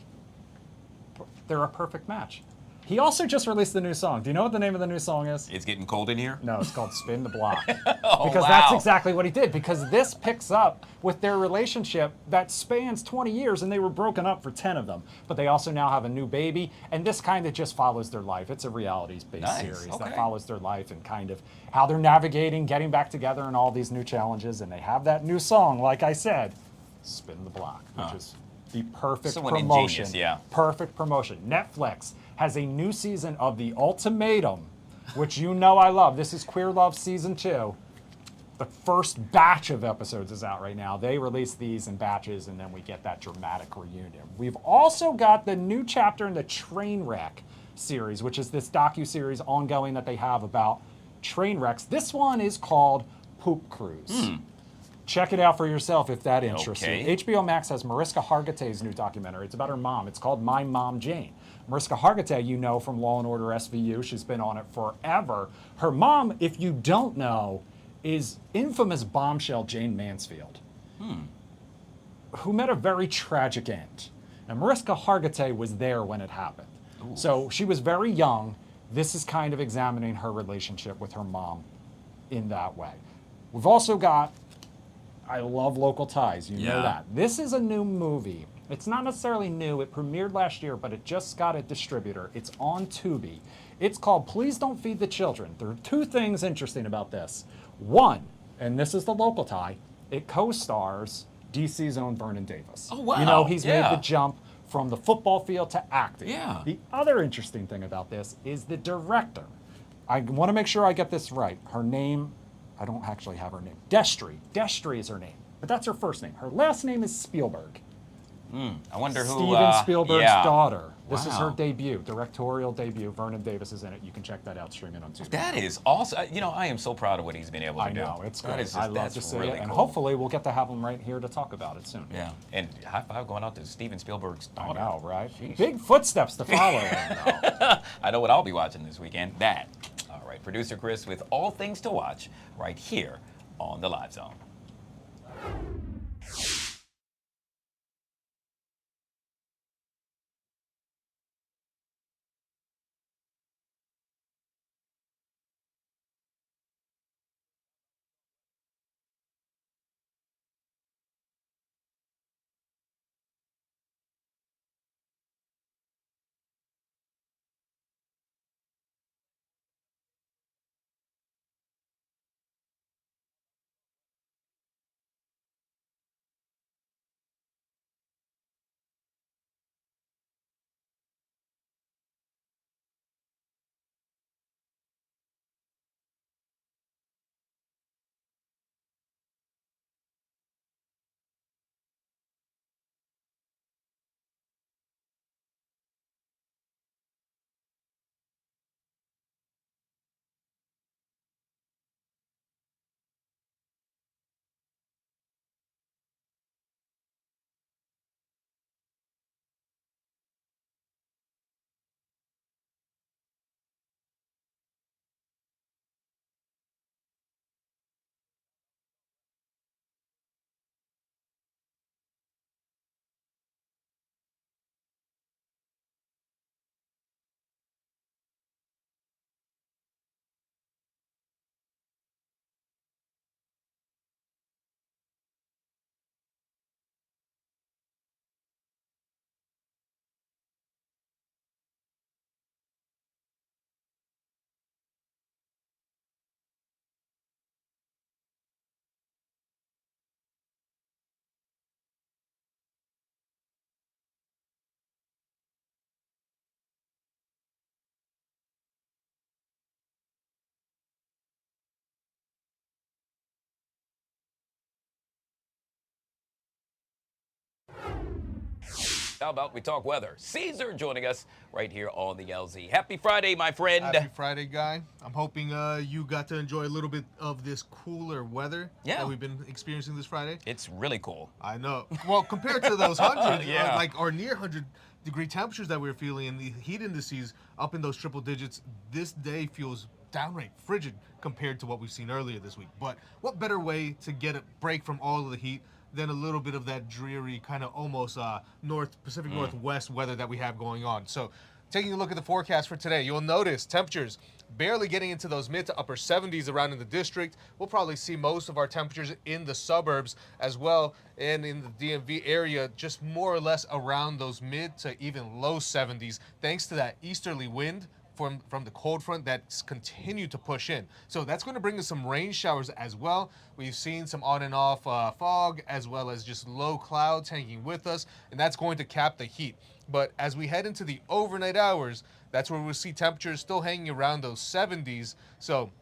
They're a perfect match. He also just released the new song. Do you know what the name of the new song is? It's getting cold in here? No, it's called Spin the Block. Because that's exactly what he did. Because this picks up with their relationship that spans 20 years, and they were broken up for 10 of them. But they also now have a new baby, and this kind of just follows their life. It's a realities-based series that follows their life and kind of how they're navigating, getting back together, and all these new challenges. And they have that new song, like I said, Spin the Block, which is the perfect promotion. Perfect promotion. Netflix has a new season of The Ultimatum, which you know I love. This is Queer Love Season 2. The first batch of episodes is out right now. They release these in batches, and then we get that dramatic reunion. We've also got the new chapter in the Trainwreck series, which is this docu-series ongoing that they have about train wrecks. This one is called Poop Cruise. Check it out for yourself if that interests you. HBO Max has Mariska Hargitay's new documentary. It's about her mom. It's called My Mom Jane. Mariska Hargitay, you know from Law & Order SVU. She's been on it forever. Her mom, if you don't know, is infamous bombshell Jane Mansfield, who met a very tragic end. And Mariska Hargitay was there when it happened. So she was very young. This is kind of examining her relationship with her mom in that way. We've also got I love local ties, you know that. This is a new movie. It's not necessarily new, it premiered last year, but it just got a distributor. It's on Tubi. It's called Please Don't Feed the Children. There are 2 things interesting about this. One, and this is the local tie, it co-stars DC's own Vernon Davis. Oh, wow. You know, he's made the jump from the football field to acting. Yeah. The other interesting thing about this is the director. I want to make sure I get this right. Her name, I don't actually have her name. Destry. Destry is her name. But that's her first name. Her last name is Spielberg. I wonder who... Steven Spielberg's daughter. This is her debut, directorial debut. Vernon Davis is in it. You can check that out streaming on Tubi. That is awesome. You know, I am so proud of what he's been able to do. I know, it's That great. is I love to see it. And hopefully we'll get to have him right here to talk about it soon. Yeah, and high five going out to Steven Spielberg's daughter. I know, right? Jeez. Big footsteps to follow him, though. I know what I'll be watching this weekend. That. All right, producer Chris with all things to watch right here on The Live Zone. How about we talk weather? Caesar joining us right here on the LZ. Happy Friday, my friend. Happy Friday, Guy. I'm hoping you got to enjoy a little bit of this cooler weather that we've been experiencing this Friday. It's really cool. I know. Well, compared to those 100, Yeah. or near 100-degree temperatures that we were feeling, and the heat indices up in those triple digits, this day feels downright frigid compared to what we've seen earlier this week. But what better way to get a break from all of the heat than a little bit of that dreary kind of almost Pacific Northwest weather that we have going on. So taking a look at the forecast for today, you'll notice temperatures barely getting into those mid to upper 70s around in the district. We'll probably see most of our temperatures in the suburbs as well, and in the DMV area, just more or less around those mid to even low 70s, thanks to that easterly wind from the cold front that's continued to push in. So that's going to bring us some rain showers as well. We've seen some on and off fog, as well as just low clouds hanging with us, and that's going to cap the heat. But as we head into the overnight hours, that's where we'll see temperatures still hanging around those 70s. So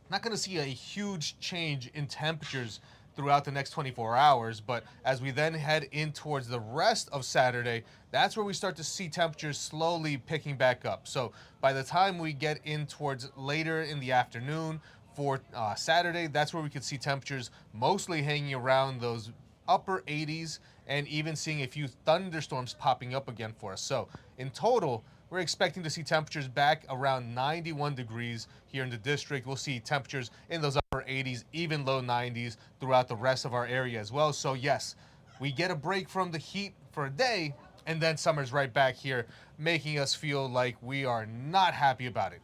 not going to see a huge change in temperatures throughout the next 24 hours, but as we then head in towards the rest of Saturday, that's where we start to see temperatures slowly picking back up. So by the time we get in towards later in the afternoon for Saturday, that's where we could see temperatures mostly hanging around those upper 80s and even seeing a few thunderstorms popping up again for us. So in total, we're expecting to see temperatures back around 91 degrees here in the district. We'll see temperatures in those upper 80s, even low 90s throughout the rest of our area as well. So yes, we get a break from the heat for a day, and then summer's right back here, making us feel like we are not happy about it.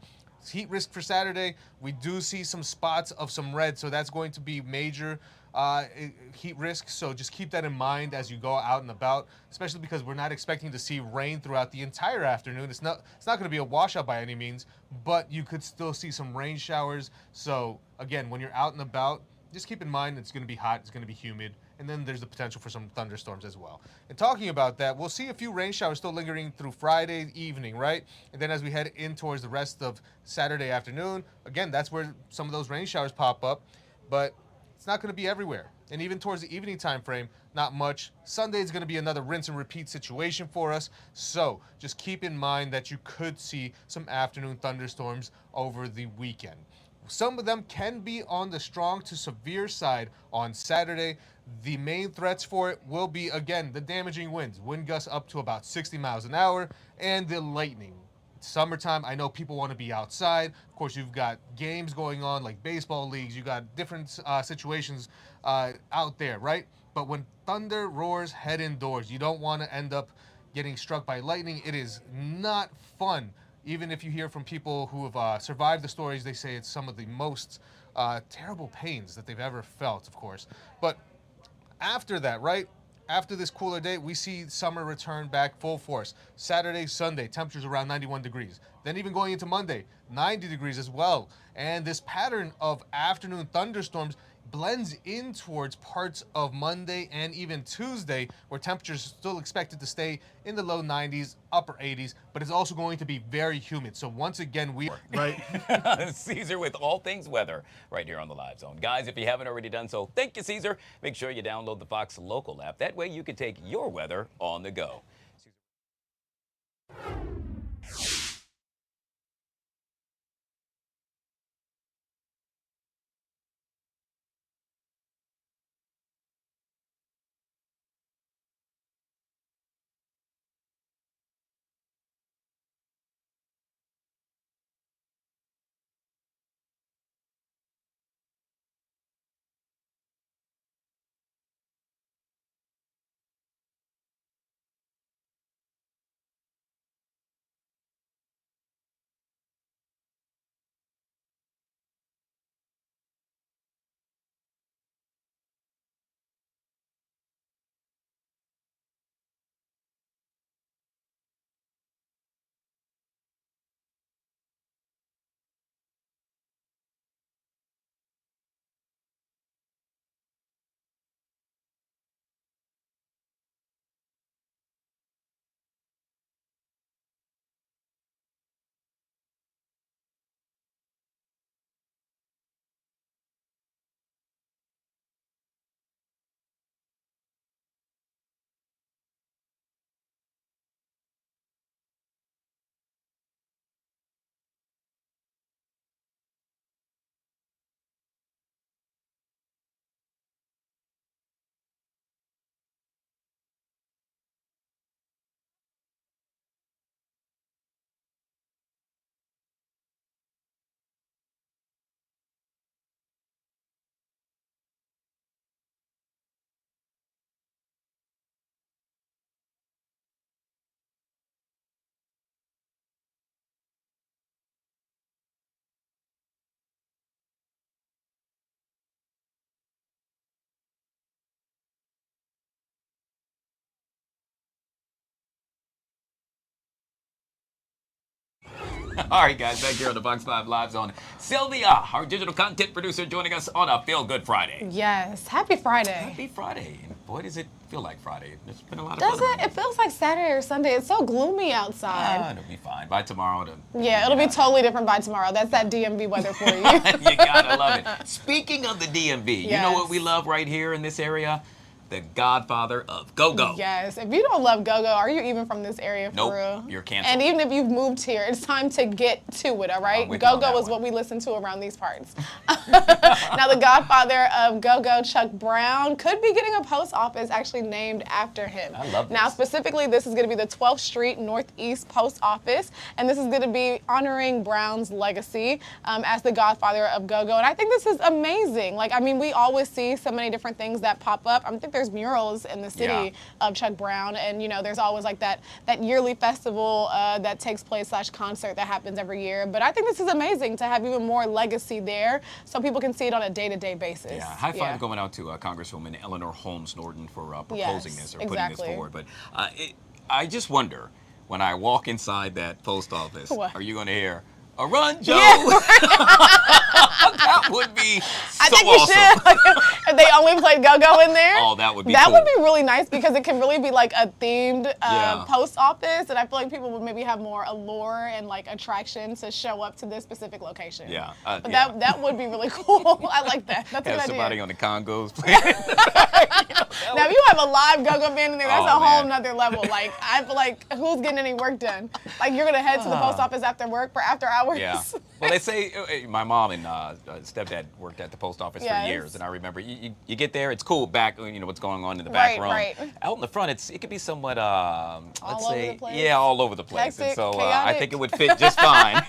Heat risk for Saturday, we do see some spots of some red, so that's going to be major heat risk. So just keep that in mind as you go out and about, especially because we're not expecting to see rain throughout the entire afternoon. It's not going to be a washout by any means, but you could still see some rain showers. So again, when you're out and about, just keep in mind it's going to be hot, it's going to be humid, and then there's the potential for some thunderstorms as well. And talking about that, we'll see a few rain showers still lingering through Friday evening, right? And then as we head in towards the rest of Saturday afternoon, again, that's where some of those rain showers pop up, but it's not going to be everywhere. And even towards the evening time frame, not much. Sunday is going to be another rinse and repeat situation for us. So just keep in mind that you could see some afternoon thunderstorms over the weekend. Some of them can be on the strong to severe side on Saturday. The main threats for it will be, again, the damaging winds, wind gusts up to about 60 miles an hour, and the lightning. It's summertime, I know people want to be outside. Of course, you've got games going on like baseball leagues. You got different situations out there, right? But when thunder roars, head indoors. You don't want to end up getting struck by lightning. It is not fun. Even if you hear from people who have survived the stories, they say it's some of the most terrible pains that they've ever felt, of course. But after that, right? After this cooler day, we see summer return back full force. Saturday, Sunday, temperatures around 91 degrees. Then even going into Monday, 90 degrees as well. And this pattern of afternoon thunderstorms blends in towards parts of Monday and even Tuesday, where temperatures are still expected to stay in the low 90s, upper 80s, but it's also going to be very humid. So once again, Caesar with all things weather right here on the Live Zone. Guys, if you haven't already done so, thank you, Caesar. Make sure you download the Fox Local app. That way you can take your weather on the go. All right, guys, back here on the Fox 5 Live Zone. Sylvia, our digital content producer, joining us on a Feel Good Friday. Yes, happy Friday. Happy Friday. And boy, does it feel like Friday. There's been a lot of Does fun. it? It feels like Saturday or Sunday. It's so gloomy outside. It'll be fine. By tomorrow, Yeah, it'll be totally different by tomorrow. That's that DMV weather for you. you gotta love it. Speaking of the DMV, you know Yes. what we love right here in this area? The godfather of go-go. Yes. If you don't love go-go, are you even from this area for Nope, real? you're canceled. And even if you've moved here, it's time to get to it, all right? I'm with you on Go-go that is what we listen to around these parts. Now, the godfather of go-go, Chuck Brown, could be getting a post office actually named after him. I love this. Now, specifically, this is going to be the 12th Street Northeast Post Office, and this is going to be honoring Brown's legacy as the godfather of go-go. And I think this is amazing. Like, I mean, we always see so many different things that pop up. I think there's murals in the city of Chuck Brown, and you know, there's always like that yearly festival that takes place / concert that happens every year. But I think this is amazing to have even more legacy there, so people can see it on a day-to-day basis. Yeah, high five going out to Congresswoman Eleanor Holmes Norton for proposing Yes, this or putting exactly. this forward. But I just wonder, when I walk inside that post office, What? are you going to hear, "A run, Joe"? Yeah. That would be so I think awesome. you should. If they only played go-go in there. Oh, that would be That cool. would be really nice because it can really be like a themed Yeah. post office, and I feel like people would maybe have more allure and like attraction to show up to this specific location. Yeah. But yeah. that would be really cool. I like that. That's a Have good somebody idea. on the Congos playing. Now, if you have a live go-go band in there, that's Oh, a whole man. nother level. Like, I feel like, who's getting any work done? Like, you're gonna head to the post office after work for after hours. Yeah. Well, they say my mom and stepdad worked at the post office Yes. for years, and I remember you get there, it's cool back, you know what's going on in the back Right, room. right. Out in the front, it could be somewhat, let's over say, the place? yeah, all over the place. And Hectic, so I chaotic. think it would fit just fine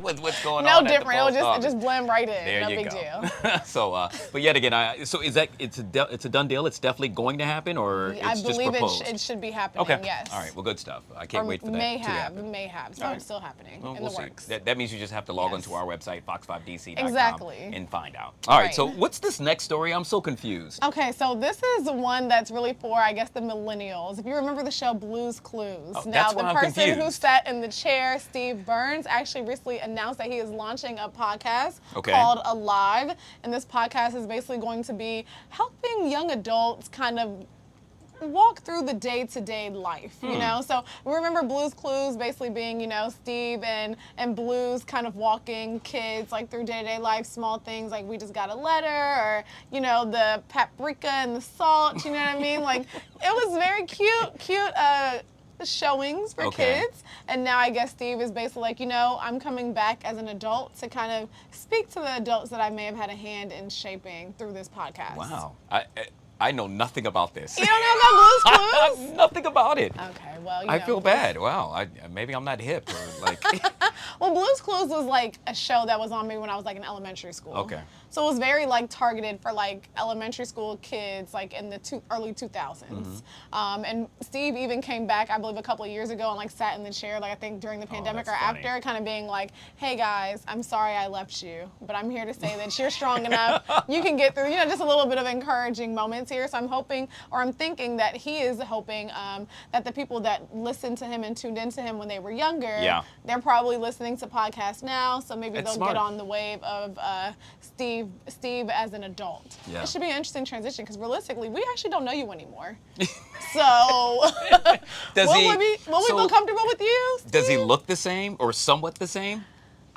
with what's going No on. different. At the It post just blend right in. There no you big go. deal. So, but yet again, so is that it's a done deal? It's definitely going to happen, or it's I just believe proposed? it should be happening. Okay. Yes. All right. Well, good stuff. I can't Or wait for that may to have, happen. may have. So All right. it's still happening Well, in we'll the see. works. That means you just have to log onto our website, fox5dc.com, Exactly. and find out. All right. Right. So what's this next story? I'm so confused. Okay, so this is one that's really for, I guess, the millennials. If you remember the show Blue's Clues. Oh, Now, that's the why I'm person who confused. sat in the chair, Steve Burns, actually recently announced that he is launching a podcast Okay. called Alive. And this podcast is basically going to be helping young adults kind of walk through the day-to-day life, you know? So we remember Blue's Clues basically being, you know, Steve and Blue's kind of walking kids like through day-to-day life, small things like we just got a letter, or, you know, the paprika and the salt, you know what I mean? Like, it was very cute showings for Okay. kids. And now I guess Steve is basically like, you know, I'm coming back as an adult to kind of speak to the adults that I may have had a hand in shaping through this podcast. Wow. I know nothing about this. You don't know about Blue's Clues? Nothing about it. Okay, well, you I know, feel bad. Wow. Maybe I'm not hip or like. Well, Blue's Clues was like a show that was on me when I was like in elementary school. Okay. So it was very like targeted for like elementary school kids like in the early 2000s. Mm-hmm. And Steve even came back, I believe, a couple of years ago and like sat in the chair, like I think during the pandemic or that's funny. after, kind of being like, hey guys, I'm sorry I left you, but I'm here to say that you're strong enough. You can get through, you know, just a little bit of encouraging moments here. So I'm hoping, or I'm thinking that he is hoping that the people that listened to him and tuned into him when they were younger, Yeah. they're probably listening to podcasts now, so maybe That's they'll smart. get on the wave of Steve as an adult. Yeah. It should be an interesting transition because realistically, we actually don't know you anymore. So, Does will he? we feel comfortable with you? Does he look the same or somewhat the same?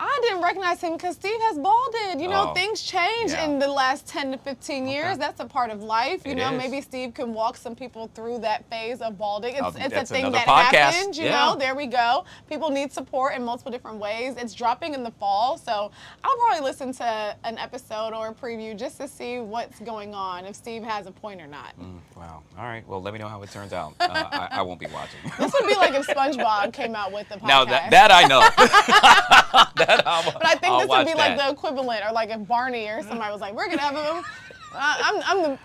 I didn't recognize him because Steve has balded. You know, Oh, things change yeah. in the last 10 to 15 years. That's a part of life. You It know, is. maybe Steve can walk some people through that phase of balding. It's a that's thing another that podcast. happens, you Yeah. know. There we go. People need support in multiple different ways. It's dropping in the fall, so I'll probably listen to an episode or a preview just to see what's going on, if Steve has a point or not. Wow. All right. Well, let me know how it turns out. I won't be watching. This would be like if SpongeBob came out with the podcast. Now that I know. But I think I'll this would be watch like that. the equivalent, or like if Barney or somebody was like, "We're gonna have a,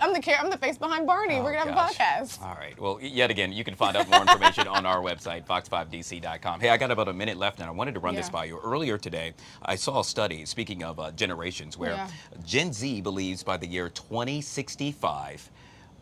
I'm the face behind Barney. We're gonna have gosh. a podcast." All right. Well, yet again, you can find out more information on our website, fox5dc.com. Hey, I got about a minute left, and I wanted to run this by you. Earlier today, I saw a study, speaking of generations, where Gen Z believes by the year 2065,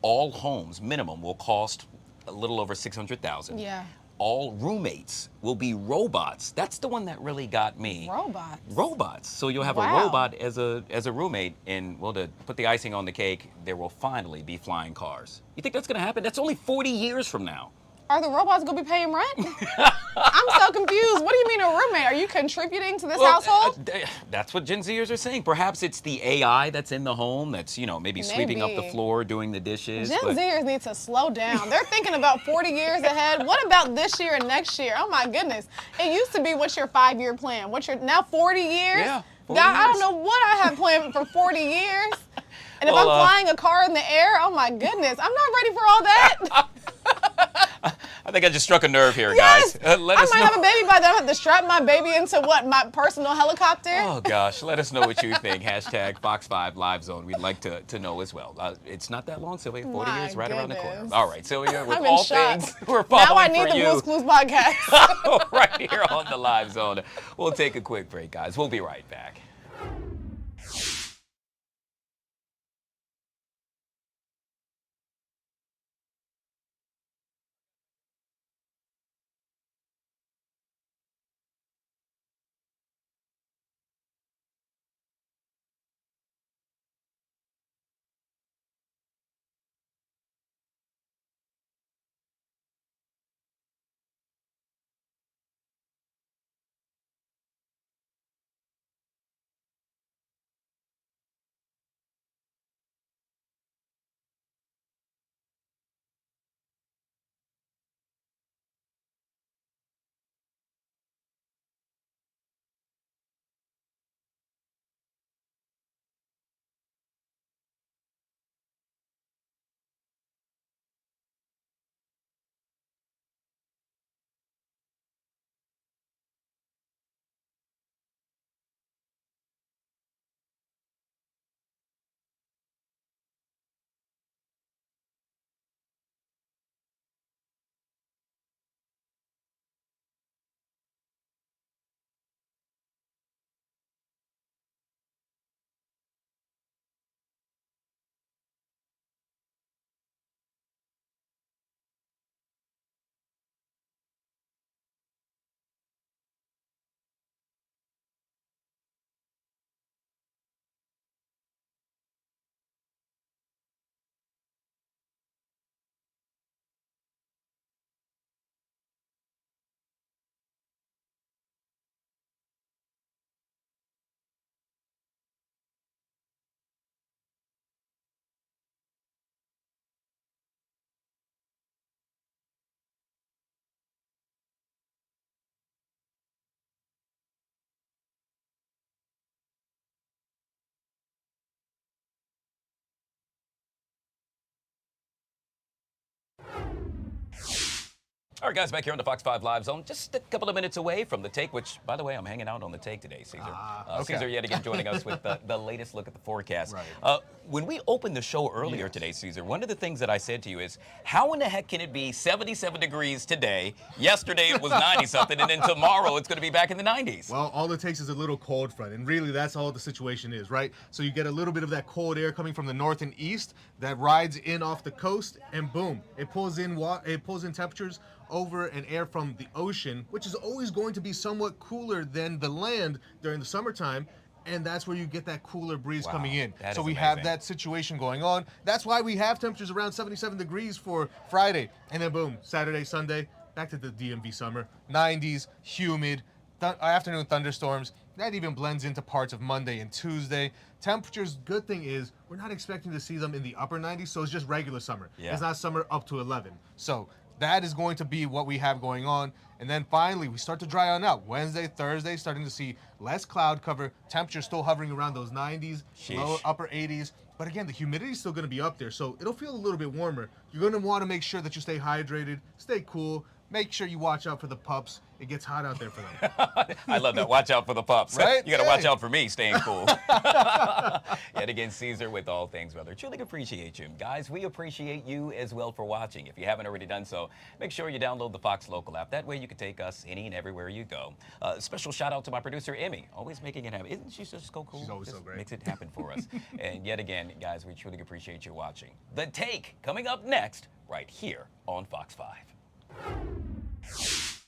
all homes, minimum, will cost a little over $600,000. Yeah. all roommates will be robots. That's the one that really got me. Robots? Robots. So you'll have a Wow. robot as a roommate, and well, to put the icing on the cake, there will finally be flying cars. You think that's going to happen? That's only 40 years from now. Are the robots gonna be paying rent? I'm so confused. What do you mean a roommate? Are you contributing to this household? That's what Gen Zers are saying. Perhaps it's the AI that's in the home that's, maybe sweeping up the Maybe. floor, doing the dishes. Gen but- Zers need to slow down. They're thinking about 40 years ahead. What about this year and next year? Oh my goodness. It used to be, what's your 5-year plan? What's your, now 40 years? Yeah, 40 God, I years. don't know what I have planned for 40 years. And if Well, I'm flying a car in the air, oh my goodness, I'm not ready for all that. I think I just struck a nerve here, Yes. guys. Let I us might know. have a baby by then. I have to strap my baby into what, my personal helicopter? Oh gosh, let us know what you think. Hashtag Fox 5 Live Zone. We'd like to know as well. It's not that long, Sylvia. 40 My years right around the corner. goodness. All right, Sylvia, with I'm in all shock. things we're following Now I need for the you Blue's Clues podcast. right here on the Live Zone. We'll take a quick break, guys. We'll be right back. All right, guys, back here on the Fox 5 Live Zone, just a couple of minutes away from the take, which, by the way, I'm hanging out on the take today, Caesar. Okay. Caesar yet again joining us with the latest look at the forecast. Right. When we opened the show earlier today, Caesar, one of the things that I said to you is, how in the heck can it be 77 degrees today? Yesterday it was 90-something, and then tomorrow it's going to be back in the 90s. Well, all it takes is a little cold front, and really that's all the situation is, right? So you get a little bit of that cold air coming from the north and east that rides in off the coast, and boom, it pulls in temperatures over and air from the ocean, which is always going to be somewhat cooler than the land during the summertime. And that's where you get that cooler breeze coming in. That So is we have amazing. that situation going on. That's why we have temperatures around 77 degrees for Friday. And then boom, Saturday, Sunday, back to the DMV summer. 90s, humid, afternoon thunderstorms. That even blends into parts of Monday and Tuesday. Temperatures, good thing is, we're not expecting to see them in the upper 90s, so it's just regular summer. Yeah. It's not summer up to 11. So that is going to be what we have going on. And then finally, we start to dry on out. Wednesday, Thursday, starting to see less cloud cover. Temperatures still hovering around those 90s, low upper 80s. But again, the humidity is still going to be up there, so it'll feel a little bit warmer. You're going to want to make sure that you stay hydrated, stay cool. Make sure you watch out for the pups. It gets hot out there for them. I love that. Watch out for the pups. Right? You got to watch Hey. out for me staying cool. Yet again, Caesar with all things weather. Truly appreciate you. Guys, we appreciate you as well for watching. If you haven't already done so, make sure you download the Fox Local app. That way you can take us any and everywhere you go. Special shout out to my producer, Emmy, always making it happen. Isn't she just so cool? She's always Just so great. makes it happen for us. And yet again, guys, we truly appreciate you watching. The Take coming up next right here on Fox 5. Bye.